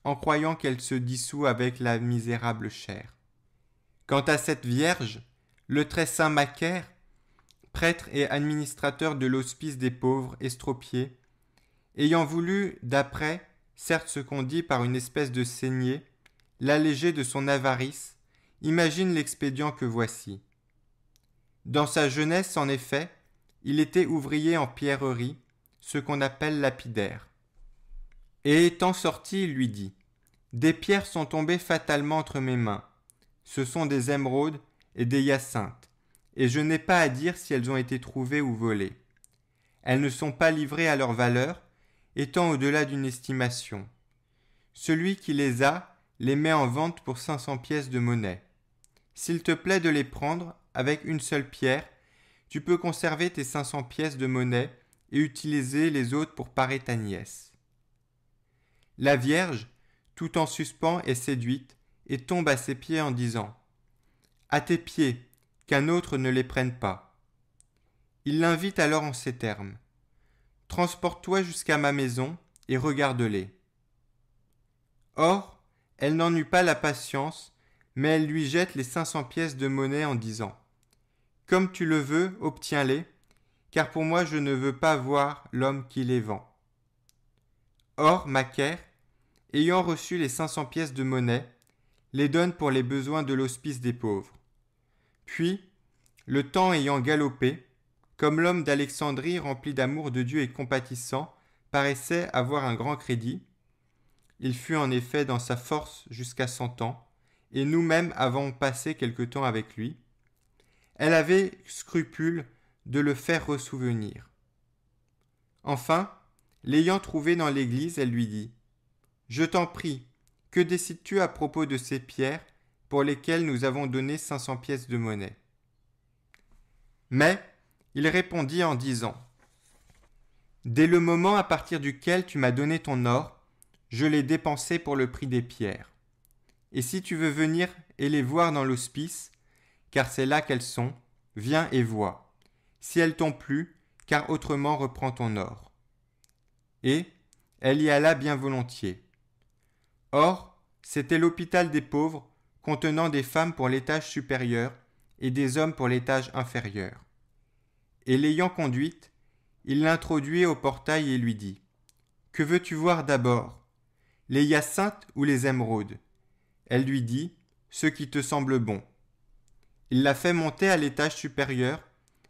en croyant qu'elles se dissouent avec la misérable chair. Quant à cette Vierge, le très saint Macaire, prêtre et administrateur de l'hospice des pauvres estropiés, ayant voulu, d'après, certes ce qu'on dit par une espèce de saignée, l'alléger de son avarice, imagine l'expédient que voici. Dans sa jeunesse, en effet, il était ouvrier en pierrerie, ce qu'on appelle lapidaire. Et étant sorti, il lui dit « Des pierres sont tombées fatalement entre mes mains. Ce sont des émeraudes et des hyacinthes, et je n'ai pas à dire si elles ont été trouvées ou volées. Elles ne sont pas livrées à leur valeur, étant au-delà d'une estimation. Celui qui les a les met en vente pour 500 pièces de monnaie. S'il te plaît de les prendre, avec une seule pierre, tu peux conserver tes 500 pièces de monnaie et utiliser les autres pour parer ta nièce. » La Vierge, tout en suspens, est séduite et tombe à ses pieds en disant « À tes pieds, qu'un autre ne les prenne pas. » Il l'invite alors en ces termes « Transporte-toi jusqu'à ma maison et regarde-les. » Or, elle n'en eut pas la patience, mais elle lui jette les 500 pièces de monnaie en disant « Comme tu le veux, obtiens-les, car pour moi je ne veux pas voir l'homme qui les vend. » Or, Macaire, ayant reçu les 500 pièces de monnaie, les donne pour les besoins de l'hospice des pauvres. Puis, le temps ayant galopé, comme l'homme d'Alexandrie rempli d'amour de Dieu et compatissant paraissait avoir un grand crédit, il fut en effet dans sa force jusqu'à 100 ans, et nous-mêmes avons passé quelque temps avec lui, elle avait scrupule de le faire ressouvenir. Enfin, l'ayant trouvé dans l'église, elle lui dit « Je t'en prie, que décides-tu à propos de ces pierres pour lesquelles nous avons donné 500 pièces de monnaie ?» Mais il répondit en disant « Dès le moment à partir duquel tu m'as donné ton or, je l'ai dépensé pour le prix des pierres. Et si tu veux venir et les voir dans l'hospice, car c'est là qu'elles sont, viens et vois. Si elles t'ont plu, car autrement reprends ton or. » Et elle y alla bien volontiers. Or, c'était l'hôpital des pauvres, contenant des femmes pour l'étage supérieur et des hommes pour l'étage inférieur. Et l'ayant conduite, il l'introduit au portail et lui dit « Que veux-tu voir d'abord ? Les hyacinthes ou les émeraudes ?» Elle lui dit « Ce qui te semble bon. » Il la fait monter à l'étage supérieur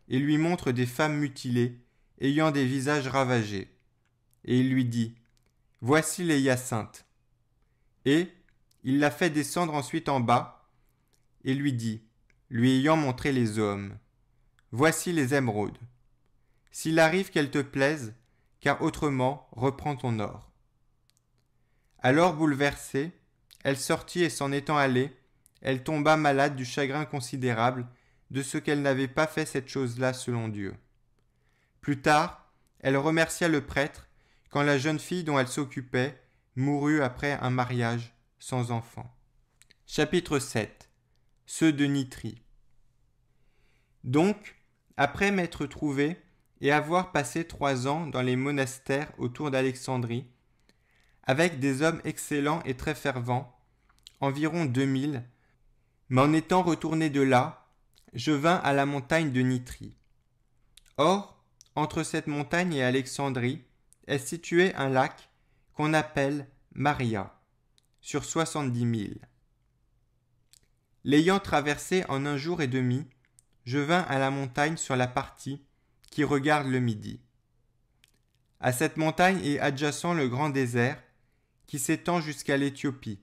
et lui montre des femmes mutilées, ayant des visages ravagés. Et il lui dit « Voici les hyacinthes. » Et il la fait descendre ensuite en bas et lui dit, lui ayant montré les hommes, « Voici les émeraudes. S'il arrive qu'elles te plaisent, car autrement reprends ton or. » Alors bouleversée, elle sortit et s'en étant allée, elle tomba malade du chagrin considérable de ce qu'elle n'avait pas fait cette chose-là selon Dieu. Plus tard, elle remercia le prêtre quand la jeune fille dont elle s'occupait mourut après un mariage sans enfant. Chapitre 7. ceux de Nitrie. Donc, après m'être trouvé et avoir passé 3 ans dans les monastères autour d'Alexandrie, avec des hommes excellents et très fervents, environ 2000, m'en étant retourné de là, je vins à la montagne de Nitrie. Or, entre cette montagne et Alexandrie est situé un lac qu'on appelle Maria, sur 70 000. L'ayant traversé en 1 jour et demi, je vins à la montagne sur la partie qui regarde le midi. À cette montagne est adjacent le grand désert qui s'étend jusqu'à l'Éthiopie,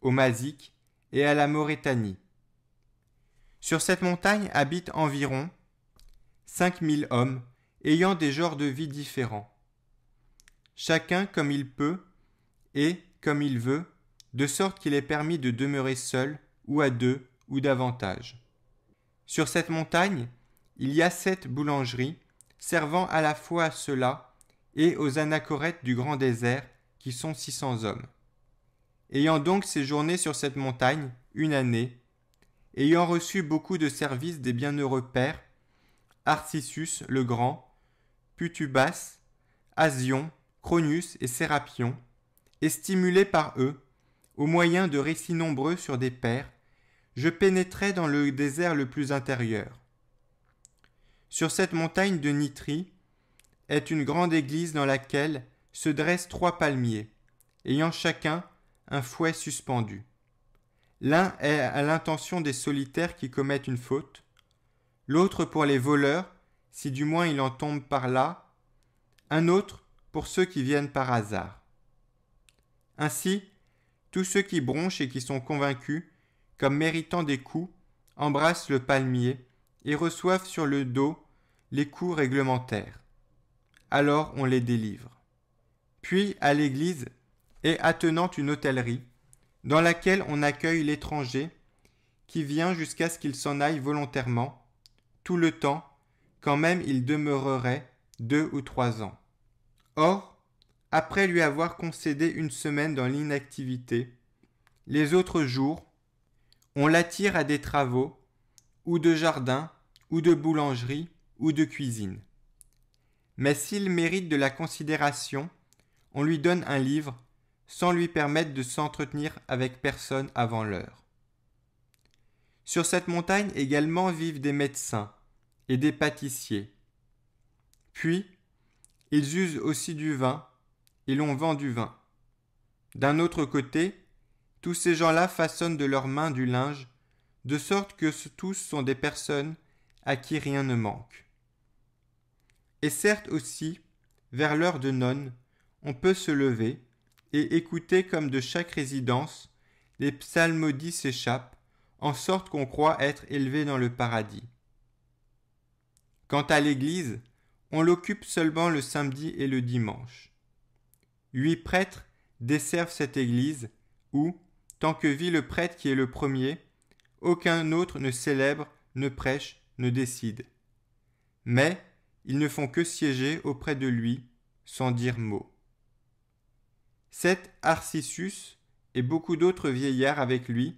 au Mazik et à la Maurétanie. Sur cette montagne habitent environ 5000 hommes ayant des genres de vie différents. Chacun comme il peut et comme il veut, de sorte qu'il est permis de demeurer seul ou à 2 ou davantage. Sur cette montagne, il y a 7 boulangeries servant à la fois à ceux-là et aux anachorètes du grand désert qui sont 600 hommes. Ayant donc séjourné sur cette montagne 1 année, ayant reçu beaucoup de services des bienheureux pères, Arcissus le Grand, Putubas, Asion, Chronius et Sérapion, et stimulé par eux, au moyen de récits nombreux sur des pères, je pénétrai dans le désert le plus intérieur. Sur cette montagne de Nitrie est une grande église dans laquelle se dressent 3 palmiers, ayant chacun un fouet suspendu. L'un est à l'intention des solitaires qui commettent une faute, l'autre pour les voleurs, si du moins il en tombe par là, un autre pour ceux qui viennent par hasard. Ainsi, tous ceux qui bronchent et qui sont convaincus, comme méritant des coups, embrassent le palmier et reçoivent sur le dos les coups réglementaires. Alors on les délivre. Puis à l'église est attenante une hôtellerie, dans laquelle on accueille l'étranger qui vient jusqu'à ce qu'il s'en aille volontairement, tout le temps, quand même il demeurerait 2 ou 3 ans. Or, après lui avoir concédé 1 semaine dans l'inactivité, les autres jours, on l'attire à des travaux, ou de jardin, ou de boulangerie, ou de cuisine. Mais s'il mérite de la considération, on lui donne un livre, sans lui permettre de s'entretenir avec personne avant l'heure. Sur cette montagne également vivent des médecins et des pâtissiers. Puis, ils usent aussi du vin, et l'on vend du vin. D'un autre côté, tous ces gens-là façonnent de leurs mains du linge, de sorte que tous sont des personnes à qui rien ne manque. Et certes aussi, vers l'heure de none, on peut se lever et écouter comme de chaque résidence, les psalmodies s'échappent, en sorte qu'on croit être élevé dans le paradis. Quant à l'église, on l'occupe seulement le samedi et le dimanche. 8 prêtres desservent cette église où, tant que vit le prêtre qui est le premier, aucun autre ne célèbre, ne prêche, ne décide. Mais ils ne font que siéger auprès de lui, sans dire mot. Cet Arcissus et beaucoup d'autres vieillards avec lui,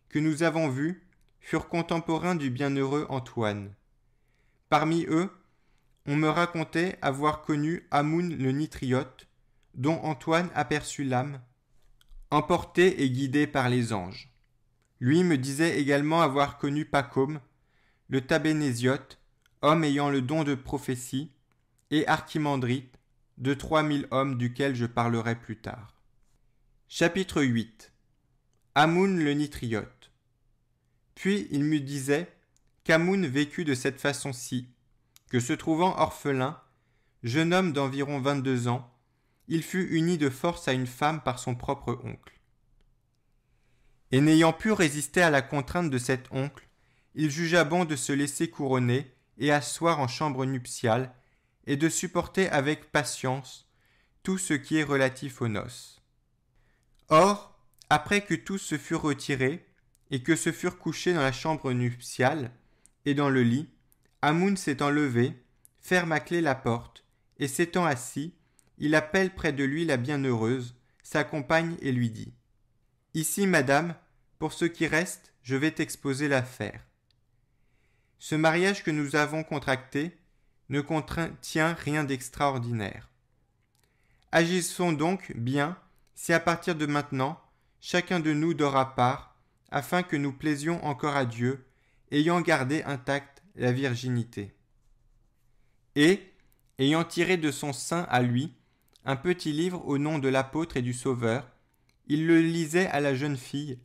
que nous avons vus, furent contemporains du bienheureux Antoine. Parmi eux, on me racontait avoir connu Amoun le Nitriote, dont Antoine aperçut l'âme, emporté et guidé par les anges. Lui me disait également avoir connu Pacôme, le Tabénésiote, homme ayant le don de prophétie, et Archimandrite, de 3000 hommes duquel je parlerai plus tard. Chapitre 8. Amoun le Nitriote. Puis il me disait qu'Amoun vécut de cette façon-ci, que se trouvant orphelin, jeune homme d'environ 22 ans, il fut uni de force à une femme par son propre oncle. Et n'ayant pu résister à la contrainte de cet oncle, il jugea bon de se laisser couronner et asseoir en chambre nuptiale, et de supporter avec patience tout ce qui est relatif aux noces. Or, après que tous se furent retirés, et que se furent couchés dans la chambre nuptiale, et dans le lit, Amoun s'étant levé, ferme à clé la porte, et s'étant assis, il appelle près de lui la bienheureuse, sa compagne, et lui dit : « Ici, madame, Pour ce qui reste, je vais t'exposer l'affaire. Ce mariage que nous avons contracté ne contient rien d'extraordinaire. Agissons donc bien si à partir de maintenant, chacun de nous dort à part, afin que nous plaisions encore à Dieu, ayant gardé intacte la virginité. Et, ayant tiré de son sein à lui un petit livre au nom de l'apôtre et du Sauveur, il le lisait à la jeune fille,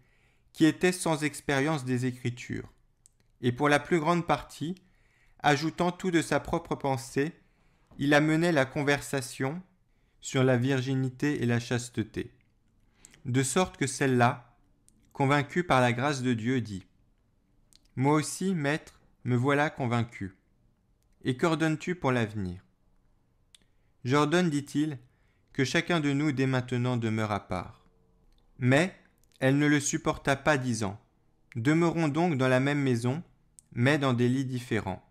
qui était sans expérience des Écritures, et pour la plus grande partie, ajoutant tout de sa propre pensée, il amenait la conversation sur la virginité et la chasteté, de sorte que celle-là, convaincue par la grâce de Dieu, dit « Moi aussi, maître, me voilà convaincu. Et qu'ordonnes-tu pour l'avenir » ? J'ordonne, dit-il, que chacun de nous dès maintenant demeure à part. Mais elle ne le supporta pas, disant « Demeurons donc dans la même maison, mais dans des lits différents. »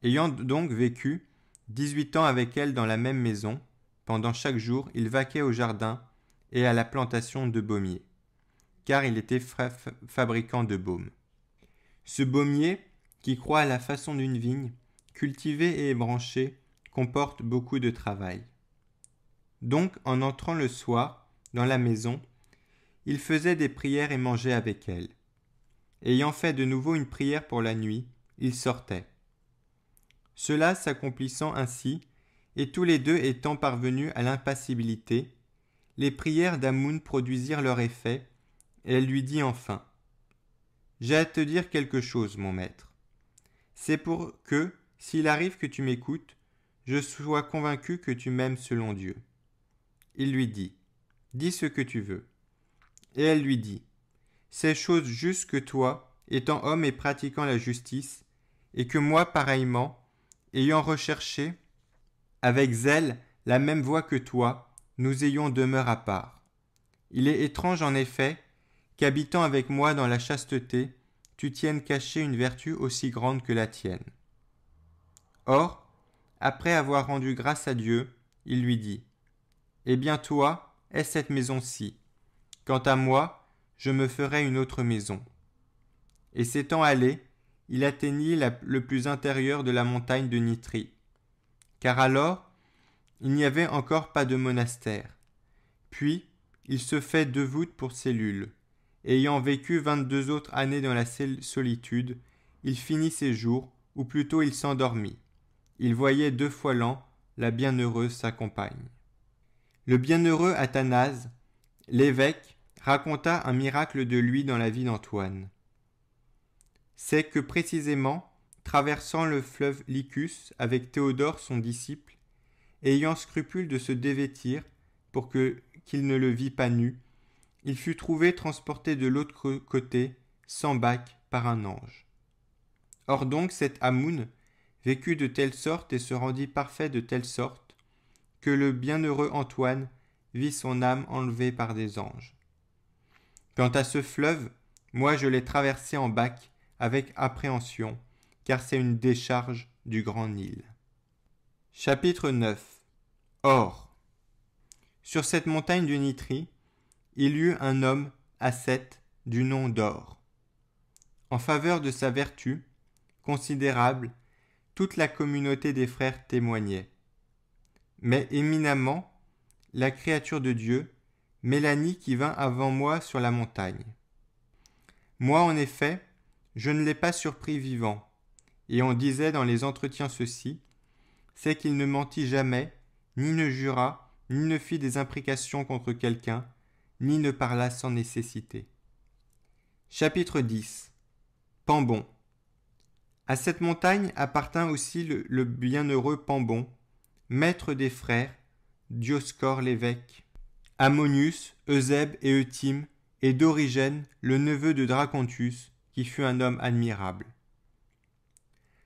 Ayant donc vécu 18 ans avec elle dans la même maison, pendant chaque jour, il vaquait au jardin et à la plantation de baumiers, car il était fabricant de baume. Ce baumier, qui croît à la façon d'une vigne, cultivé et ébranché, comporte beaucoup de travail. Donc, en entrant le soir dans la maison, il faisait des prières et mangeait avec elle. Ayant fait de nouveau une prière pour la nuit, il sortait. Cela s'accomplissant ainsi, et tous les deux étant parvenus à l'impassibilité, les prières d'Amoun produisirent leur effet, et elle lui dit enfin « J'ai à te dire quelque chose, mon maître. C'est pour que, s'il arrive que tu m'écoutes, je sois convaincu que tu m'aimes selon Dieu. » Il lui dit « Dis ce que tu veux. » Et elle lui dit « C'est chose juste que toi, étant homme et pratiquant la justice, et que moi, pareillement, ayant recherché avec zèle la même voie que toi, nous ayons demeure à part. Il est étrange en effet qu'habitant avec moi dans la chasteté, tu tiennes cachée une vertu aussi grande que la tienne. » Or, après avoir rendu grâce à Dieu, il lui dit « Eh bien toi, aie cette maison-ci. Quant à moi, je me ferai une autre maison. » Et s'étant allé, il atteignit le plus intérieur de la montagne de Nitrie. Car alors, il n'y avait encore pas de monastère. Puis, il se fait 2 voûtes pour cellule. Ayant vécu 22 autres années dans la solitude, il finit ses jours, ou plutôt il s'endormit. Il voyait 2 fois l'an la bienheureuse sa compagne. Le bienheureux Athanase, l'évêque, raconta un miracle de lui dans la vie d'Antoine. C'est que précisément, traversant le fleuve Lycus avec Théodore son disciple, ayant scrupule de se dévêtir pour qu'il ne le vît pas nu, il fut trouvé transporté de l'autre côté, sans bac, par un ange. Or donc cet Amoun vécut de telle sorte et se rendit parfait de telle sorte, que le bienheureux Antoine vit son âme enlevée par des anges. Quant à ce fleuve, moi je l'ai traversé en bac avec appréhension, car c'est une décharge du grand Nil. Chapitre 9. Or, sur cette montagne de Nitrie, il y eut un homme, ascète, du nom d'Or. En faveur de sa vertu, considérable, toute la communauté des frères témoignait. Mais éminemment, la créature de Dieu, Mélanie qui vint avant moi sur la montagne. Moi, en effet, je ne l'ai pas surpris vivant, et on disait dans les entretiens ceci, c'est qu'il ne mentit jamais, ni ne jura, ni ne fit des imprécations contre quelqu'un, ni ne parla sans nécessité. Chapitre 10. Pambon. À cette montagne appartint aussi le bienheureux Pambon, maître des frères, Dioscore l'évêque, Ammonius, Eusèbe et Eutyme, et d'Origène, le neveu de Dracontus, qui fut un homme admirable.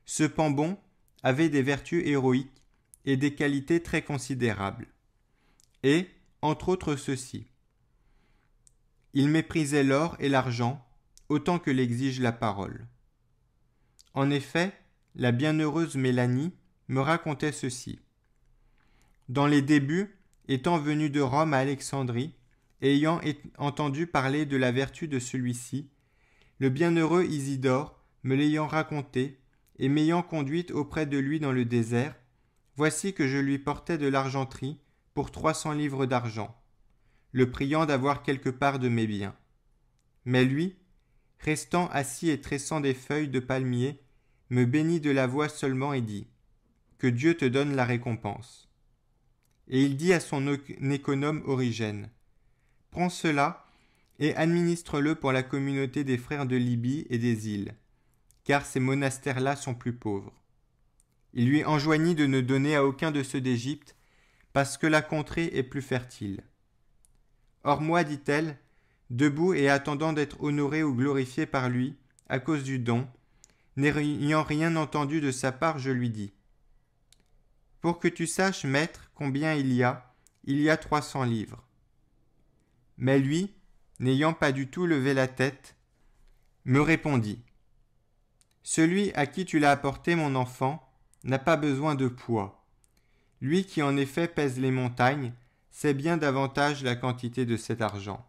Ce Pambon avait des vertus héroïques et des qualités très considérables. Et, entre autres ceci, il méprisait l'or et l'argent, autant que l'exige la parole. En effet, la bienheureuse Mélanie me racontait ceci. Dans les débuts, étant venue de Rome à Alexandrie, et ayant entendu parler de la vertu de celui-ci, le bienheureux Isidore, me l'ayant raconté, et m'ayant conduite auprès de lui dans le désert, voici que je lui portais de l'argenterie pour 300 livres d'argent, le priant d'avoir quelque part de mes biens. Mais lui, restant assis et tressant des feuilles de palmier, me bénit de la voix seulement et dit « Que Dieu te donne la récompense. » Et il dit à son économe Origène « Prends cela et administre-le pour la communauté des frères de Libye et des îles, car ces monastères-là sont plus pauvres. » Il lui enjoignit de ne donner à aucun de ceux d'Égypte, parce que la contrée est plus fertile. Or moi, dit-elle, debout et attendant d'être honorée ou glorifiée par lui, à cause du don, n'ayant rien entendu de sa part, je lui dis « Pour que tu saches, maître, combien il y a 300 livres. » Mais lui, n'ayant pas du tout levé la tête, me répondit « Celui à qui tu l'as apporté, mon enfant, n'a pas besoin de poids. Lui qui en effet pèse les montagnes, sait bien davantage la quantité de cet argent.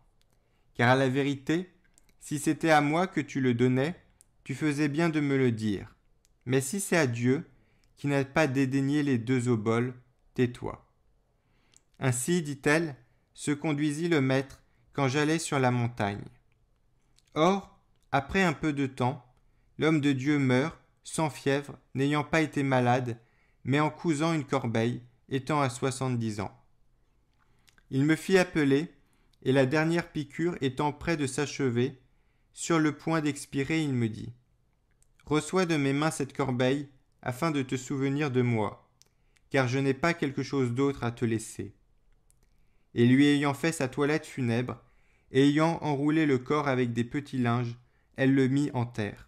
Car à la vérité, si c'était à moi que tu le donnais, tu faisais bien de me le dire. Mais si c'est à Dieu, qui n'a pas dédaigné les 2 oboles, tais-toi. » Ainsi, dit-elle, se conduisit le maître quand j'allais sur la montagne. Or, après un peu de temps, l'homme de Dieu meurt, sans fièvre, n'ayant pas été malade, mais en cousant une corbeille, étant à 70 ans. Il me fit appeler, et la dernière piqûre étant près de s'achever, sur le point d'expirer, il me dit « Reçois de mes mains cette corbeille, afin de te souvenir de moi, car je n'ai pas quelque chose d'autre à te laisser. » Et lui ayant fait sa toilette funèbre, et ayant enroulé le corps avec des petits linges, elle le mit en terre.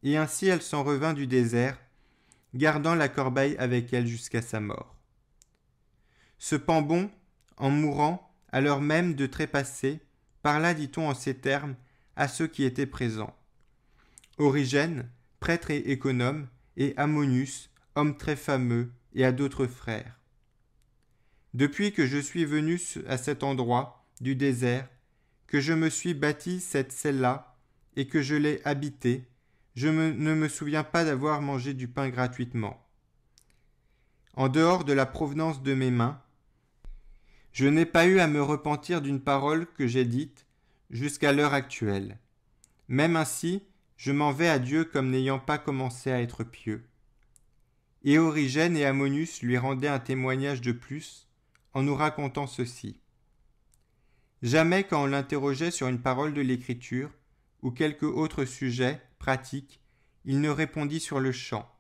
Et ainsi elle s'en revint du désert, gardant la corbeille avec elle jusqu'à sa mort. Ce Pambon, en mourant, à l'heure même de trépasser, parla, dit-on en ces termes, à ceux qui étaient présents. Origène, prêtre et économe, et Ammonius, homme très fameux, et à d'autres frères. Depuis que je suis venu à cet endroit du désert, que je me suis bâti cette celle-là, et que je l'ai habitée, ne me souviens pas d'avoir mangé du pain gratuitement. En dehors de la provenance de mes mains, je n'ai pas eu à me repentir d'une parole que j'ai dite jusqu'à l'heure actuelle. Même ainsi, je m'en vais à Dieu comme n'ayant pas commencé à être pieux. Et Origène et Ammonius lui rendaient un témoignage de plus, en nous racontant ceci. Jamais quand on l'interrogeait sur une parole de l'Écriture, ou quelque autre sujet, pratique, il ne répondit sur le champ.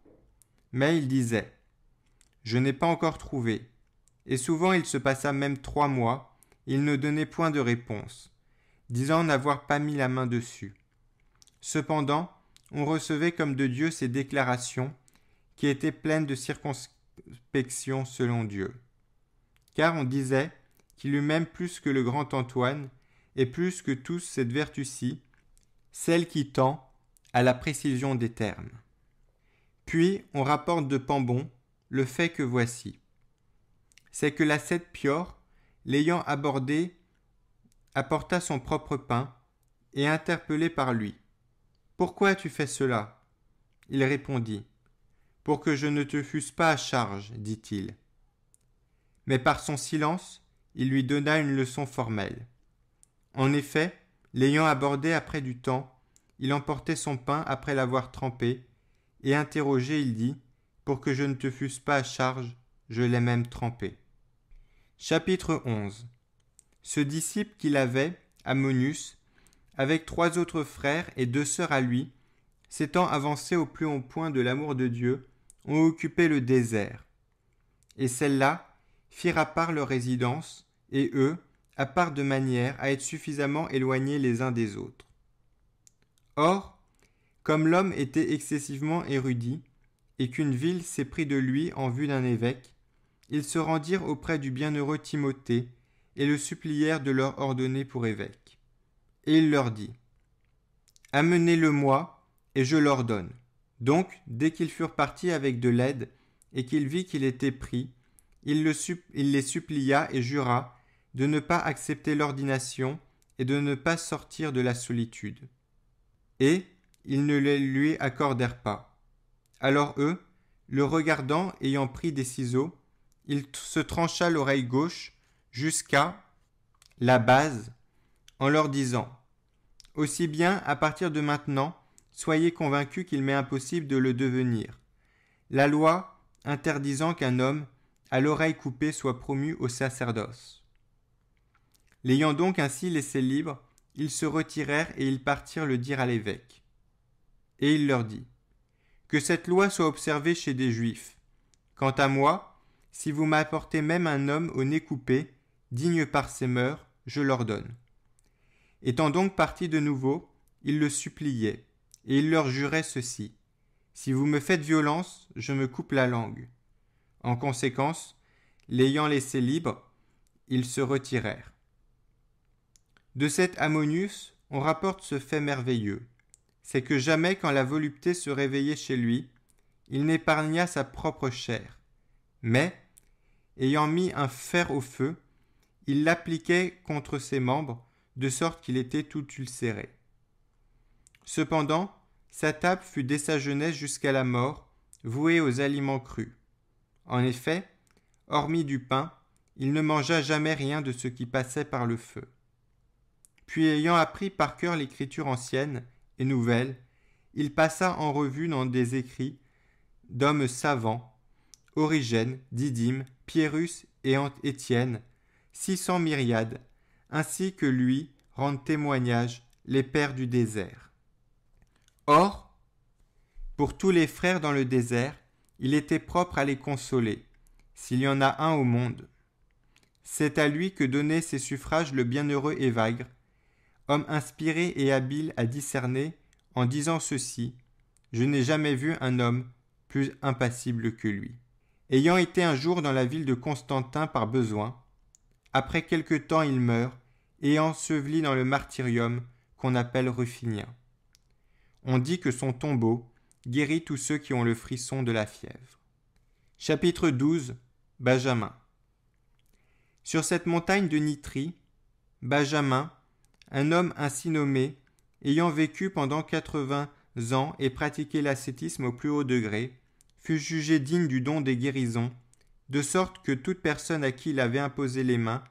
Mais il disait « Je n'ai pas encore trouvé ». Et souvent il se passa même 3 mois, il ne donnait point de réponse, disant n'avoir pas mis la main dessus. Cependant, on recevait comme de Dieu ces déclarations, qui étaient pleines de circonspection selon Dieu. Car on disait qu'il eut même plus que le grand Antoine, et plus que tous cette vertu-ci, celle qui tend à la précision des termes. Puis on rapporte de Pambon le fait que voici. C'est que la Seth Pior, l'ayant abordé, apporta son propre pain, et interpellé par lui. « Pourquoi as-tu fait cela ?» Il répondit. « Pour que je ne te fusse pas à charge, dit-il. » Mais par son silence, il lui donna une leçon formelle. En effet, l'ayant abordé après du temps, il emportait son pain après l'avoir trempé, et interrogé, il dit, « Pour que je ne te fusse pas à charge, je l'ai même trempé. » Chapitre 11. Ce disciple qu'il avait, Ammonius, avec 3 autres frères et 2 sœurs à lui, s'étant avancés au plus haut point de l'amour de Dieu, ont occupé le désert. Et celles-là firent à part leur résidence, et eux, à part de manière à être suffisamment éloignés les uns des autres. Or, comme l'homme était excessivement érudit, et qu'une ville s'éprit de lui en vue d'un évêque, ils se rendirent auprès du bienheureux Timothée, et le supplièrent de leur ordonner pour évêque. Et il leur dit, « Amenez-le-moi, et je l'ordonne. » Donc, dès qu'ils furent partis avec de l'aide, et qu'il vit qu'il était pris, il les supplia et jura de ne pas accepter l'ordination et de ne pas sortir de la solitude. Et ils ne les lui accordèrent pas. Alors eux, le regardant ayant pris des ciseaux, il se trancha l'oreille gauche jusqu'à la base en leur disant « Aussi bien, à partir de maintenant, soyez convaincus qu'il m'est impossible de le devenir. La loi interdisant qu'un homme à l'oreille coupée soit promu au sacerdoce. » L'ayant donc ainsi laissé libre, ils se retirèrent et ils partirent le dire à l'évêque. Et il leur dit « Que cette loi soit observée chez des Juifs. Quant à moi, si vous m'apportez même un homme au nez coupé, digne par ses mœurs, je l'ordonne. » Étant donc partis de nouveau, il le suppliait, et il leur jurait ceci. Si vous me faites violence, je me coupe la langue. En conséquence, l'ayant laissé libre, ils se retirèrent. De cet Ammonius, on rapporte ce fait merveilleux. C'est que jamais quand la volupté se réveillait chez lui, il n'épargna sa propre chair. Mais, ayant mis un fer au feu, il l'appliquait contre ses membres, de sorte qu'il était tout ulcéré. Cependant, sa table fut dès sa jeunesse jusqu'à la mort, vouée aux aliments crus. En effet, hormis du pain, il ne mangea jamais rien de ce qui passait par le feu. Puis ayant appris par cœur l'écriture ancienne et nouvelle, il passa en revue dans des écrits d'hommes savants, Origène, Didyme, Pierrus et Étienne, 600 myriades, ainsi que lui rendent témoignage les pères du désert. Or, pour tous les frères dans le désert, il était propre à les consoler, s'il y en a un au monde. C'est à lui que donnait ses suffrages le bienheureux Évagre, homme inspiré et habile à discerner, en disant ceci, « Je n'ai jamais vu un homme plus impassible que lui. » Ayant été un jour dans la ville de Constantin par besoin, après quelque temps il meurt, et enseveli dans le martyrium qu'on appelle Ruffinien. On dit que son tombeau guérit tous ceux qui ont le frisson de la fièvre. Chapitre 12. Benjamin. Sur cette montagne de Nitrie, Benjamin, un homme ainsi nommé, ayant vécu pendant 80 ans et pratiqué l'ascétisme au plus haut degré, fut jugé digne du don des guérisons, de sorte que toute personne à qui il avait imposé les mains,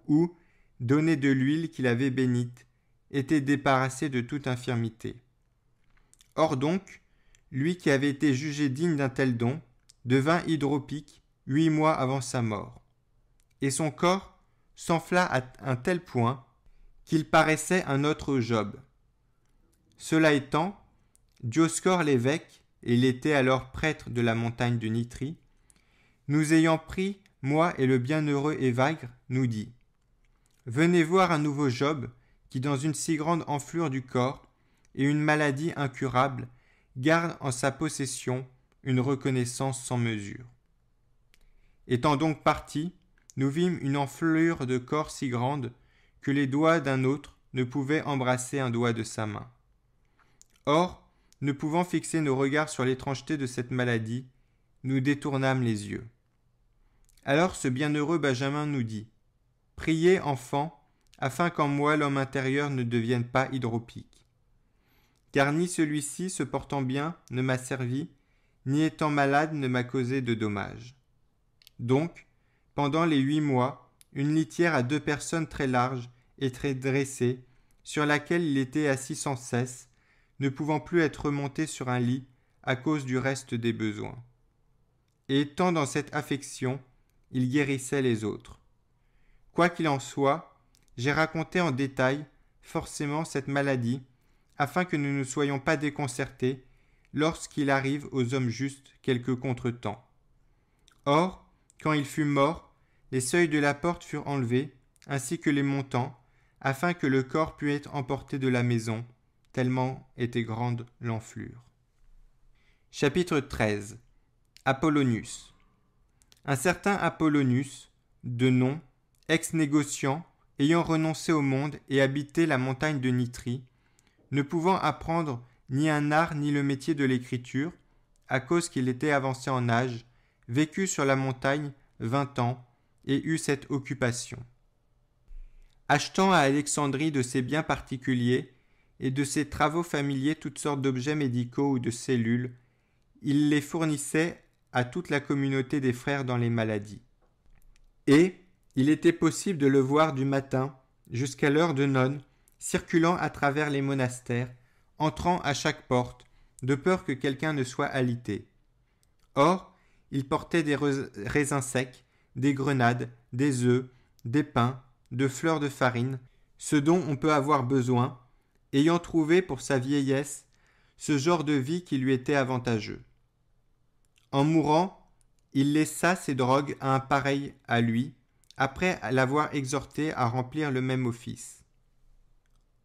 ou donné de l'huile qu'il avait bénite, était débarrassée de toute infirmité. Or donc, lui qui avait été jugé digne d'un tel don, devint hydropique 8 mois avant sa mort. Et son corps s'enfla à un tel point qu'il paraissait un autre Job. Cela étant, Dioscore l'évêque, et il était alors prêtre de la montagne de Nitrie, nous ayant pris, moi et le bienheureux Évagre, nous dit « Venez voir un nouveau Job, qui dans une si grande enflure du corps et une maladie incurable, garde en sa possession une reconnaissance sans mesure. » Étant donc partis, nous vîmes une enflure de corps si grande que les doigts d'un autre ne pouvaient embrasser un doigt de sa main. Or, ne pouvant fixer nos regards sur l'étrangeté de cette maladie, nous détournâmes les yeux. Alors ce bienheureux Benjamin nous dit « Priez, enfants, afin qu'en moi l'homme intérieur ne devienne pas hydropique. Car ni celui-ci, se portant bien, ne m'a servi, ni étant malade ne m'a causé de dommages. Donc, pendant les 8 mois, une litière à 2 personnes très large et très dressée, sur laquelle il était assis sans cesse, ne pouvant plus être remonté sur un lit à cause du reste des besoins. Et étant dans cette affection, il guérissait les autres. Quoi qu'il en soit, j'ai raconté en détail forcément cette maladie, afin que nous ne soyons pas déconcertés lorsqu'il arrive aux hommes justes quelque contretemps. Or, quand il fut mort, les seuils de la porte furent enlevés, ainsi que les montants, afin que le corps pût être emporté de la maison, tellement était grande l'enflure. Chapitre 13. Apollonius. Un certain Apollonius, de nom, ex-négociant, ayant renoncé au monde et habité la montagne de Nitrie, ne pouvant apprendre ni un art ni le métier de l'écriture, à cause qu'il était avancé en âge, vécut sur la montagne 20 ans et eut cette occupation. Achetant à Alexandrie de ses biens particuliers et de ses travaux familiers toutes sortes d'objets médicaux ou de cellules, il les fournissait à toute la communauté des frères dans les maladies. Et il était possible de le voir du matin jusqu'à l'heure de none, circulant à travers les monastères, entrant à chaque porte, de peur que quelqu'un ne soit alité. Or, il portait des raisins secs, des grenades, des œufs, des pains, de fleurs de farine, ce dont on peut avoir besoin, ayant trouvé pour sa vieillesse ce genre de vie qui lui était avantageux. En mourant, il laissa ses drogues à un pareil à lui, après l'avoir exhorté à remplir le même office.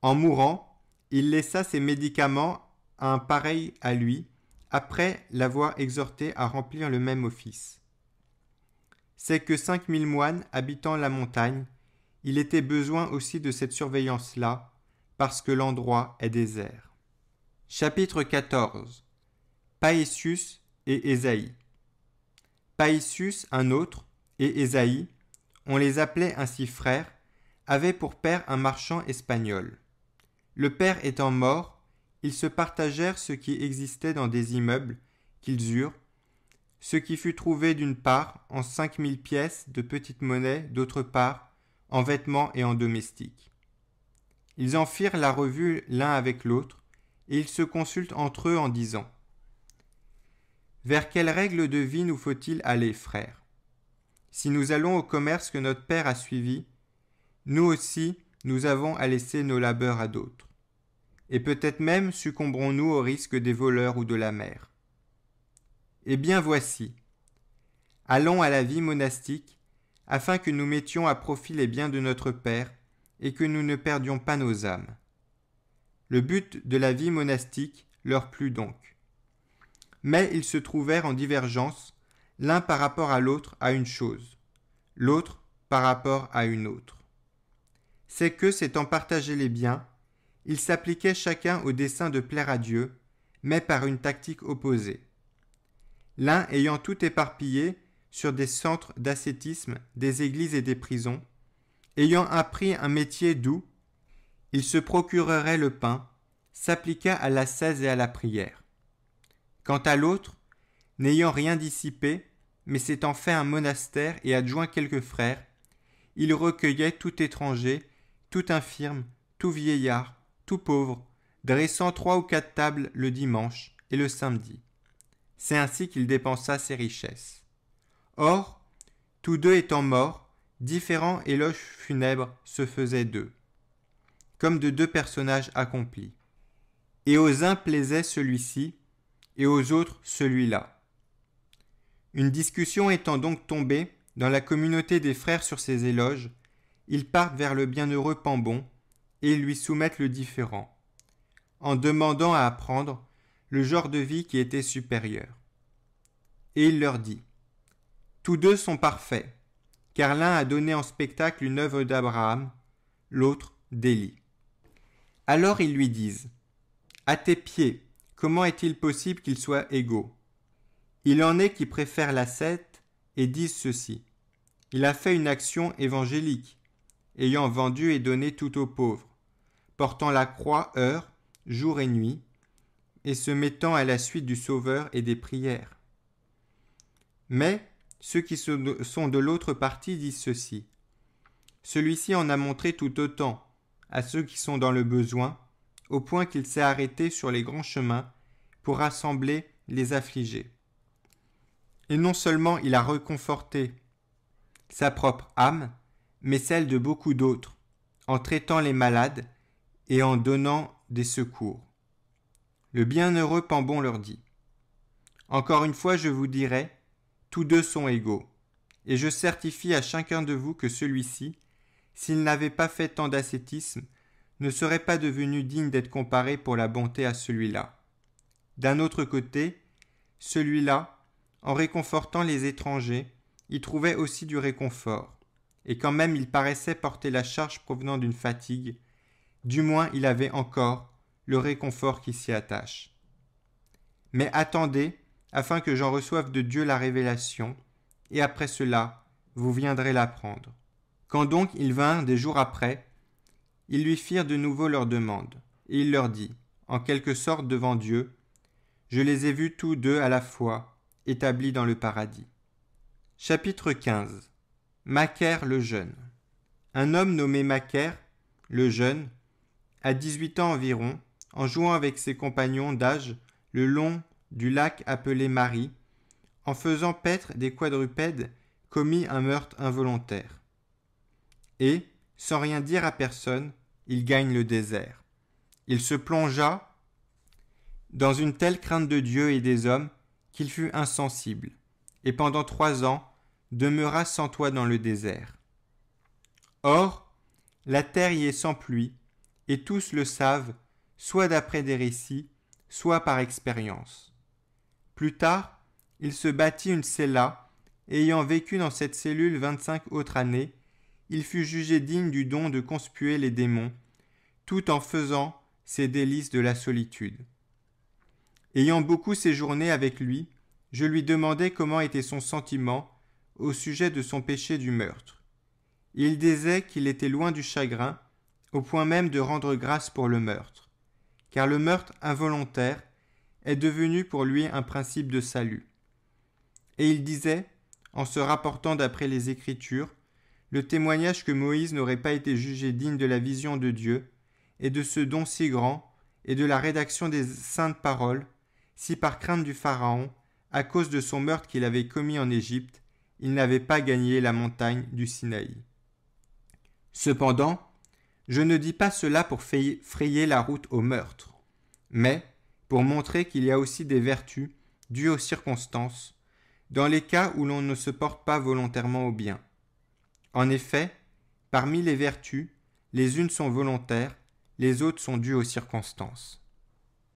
En mourant, il laissa ses médicaments à un pareil à lui, après l'avoir exhorté à remplir le même office. C'est que 5000 moines habitant la montagne, il était besoin aussi de cette surveillance-là, parce que l'endroit est désert. Chapitre 14. Paisius et Ésaïe. Paisius, un autre, et Ésaïe, on les appelait ainsi frères, avaient pour père un marchand espagnol. Le père étant mort, ils se partagèrent ce qui existait dans des immeubles qu'ils eurent, ce qui fut trouvé d'une part en 5000 pièces de petite monnaie, d'autre part en vêtements et en domestiques. Ils en firent la revue l'un avec l'autre, et ils se consultent entre eux en disant : vers quelle règle de vie nous faut-il aller, frères ? Si nous allons au commerce que notre père a suivi, nous aussi nous avons à laisser nos labeurs à d'autres. Et peut-être même succomberons-nous au risque des voleurs ou de la mer. Eh bien voici, allons à la vie monastique, afin que nous mettions à profit les biens de notre Père et que nous ne perdions pas nos âmes. Le but de la vie monastique leur plut donc. Mais ils se trouvèrent en divergence, l'un par rapport à l'autre à une chose, l'autre par rapport à une autre. C'est que, s'étant partagés les biens, ils s'appliquaient chacun au dessein de plaire à Dieu, mais par une tactique opposée. L'un ayant tout éparpillé sur des centres d'ascétisme, des églises et des prisons, ayant appris un métier doux, il se procurerait le pain, s'appliqua à l'ascèse et à la prière. Quant à l'autre, n'ayant rien dissipé, mais s'étant fait un monastère et adjoint quelques frères, il recueillait tout étranger, tout infirme, tout vieillard, tout pauvre, dressant 3 ou 4 tables le dimanche et le samedi. C'est ainsi qu'il dépensa ses richesses. Or, tous deux étant morts, différents éloges funèbres se faisaient d'eux, comme de 2 personnages accomplis. Et aux uns plaisait celui-ci, et aux autres celui-là. Une discussion étant donc tombée dans la communauté des frères sur ces éloges, ils partent vers le bienheureux Pambon, et ils lui soumettent le différend, en demandant à apprendre le genre de vie qui était supérieur. Et il leur dit : tous deux sont parfaits, car l'un a donné en spectacle une œuvre d'Abraham, l'autre d'Élie. Alors ils lui disent : à tes pieds, comment est-il possible qu'ils soient égaux ? Il en est qui préfèrent l'ascète et disent ceci : il a fait une action évangélique, ayant vendu et donné tout aux pauvres, portant la croix heure, jour et nuit, et se mettant à la suite du Sauveur et des prières. Mais ceux qui sont de l'autre partie disent ceci : celui-ci en a montré tout autant à ceux qui sont dans le besoin, au point qu'il s'est arrêté sur les grands chemins pour rassembler les affligés. Et non seulement il a réconforté sa propre âme, mais celle de beaucoup d'autres, en traitant les malades et en donnant des secours. Le bienheureux Pambon leur dit : encore une fois je vous dirai, tous deux sont égaux, et je certifie à chacun de vous que celui-ci, s'il n'avait pas fait tant d'ascétisme, ne serait pas devenu digne d'être comparé pour la bonté à celui-là. D'un autre côté, celui-là, en réconfortant les étrangers, y trouvait aussi du réconfort, et quand même il paraissait porter la charge provenant d'une fatigue, du moins il avait encore le réconfort qui s'y attache. Mais attendez, afin que j'en reçoive de Dieu la révélation, et après cela, vous viendrez l'apprendre. Quand donc ils vinrent des jours après, ils lui firent de nouveau leur demande, et il leur dit, en quelque sorte devant Dieu, « Je les ai vus tous deux à la fois, établis dans le paradis. » Chapitre 15. Macaire le jeune. Un homme nommé Macaire, le jeune, à 18 ans environ, en jouant avec ses compagnons d'âge le long du lac appelé Marie, en faisant paître des quadrupèdes, commit un meurtre involontaire. Et, sans rien dire à personne, il gagne le désert. Il se plongea dans une telle crainte de Dieu et des hommes qu'il fut insensible, et pendant 3 ans demeura sans toit dans le désert. Or, la terre y est sans pluie, et tous le savent, soit d'après des récits, soit par expérience. Plus tard, il se bâtit une cella, et ayant vécu dans cette cellule 25 autres années, il fut jugé digne du don de conspuer les démons, tout en faisant ses délices de la solitude. Ayant beaucoup séjourné avec lui, je lui demandai comment était son sentiment au sujet de son péché du meurtre. Il disait qu'il était loin du chagrin, au point même de rendre grâce pour le meurtre, car le meurtre involontaire est devenu pour lui un principe de salut. Et il disait, en se rapportant d'après les Écritures, le témoignage que Moïse n'aurait pas été jugé digne de la vision de Dieu, et de ce don si grand, et de la rédaction des saintes paroles, si par crainte du Pharaon, à cause de son meurtre qu'il avait commis en Égypte, il n'avait pas gagné la montagne du Sinaï. Cependant, je ne dis pas cela pour frayer la route au meurtre, mais pour montrer qu'il y a aussi des vertus dues aux circonstances, dans les cas où l'on ne se porte pas volontairement au bien. En effet, parmi les vertus, les unes sont volontaires, les autres sont dues aux circonstances.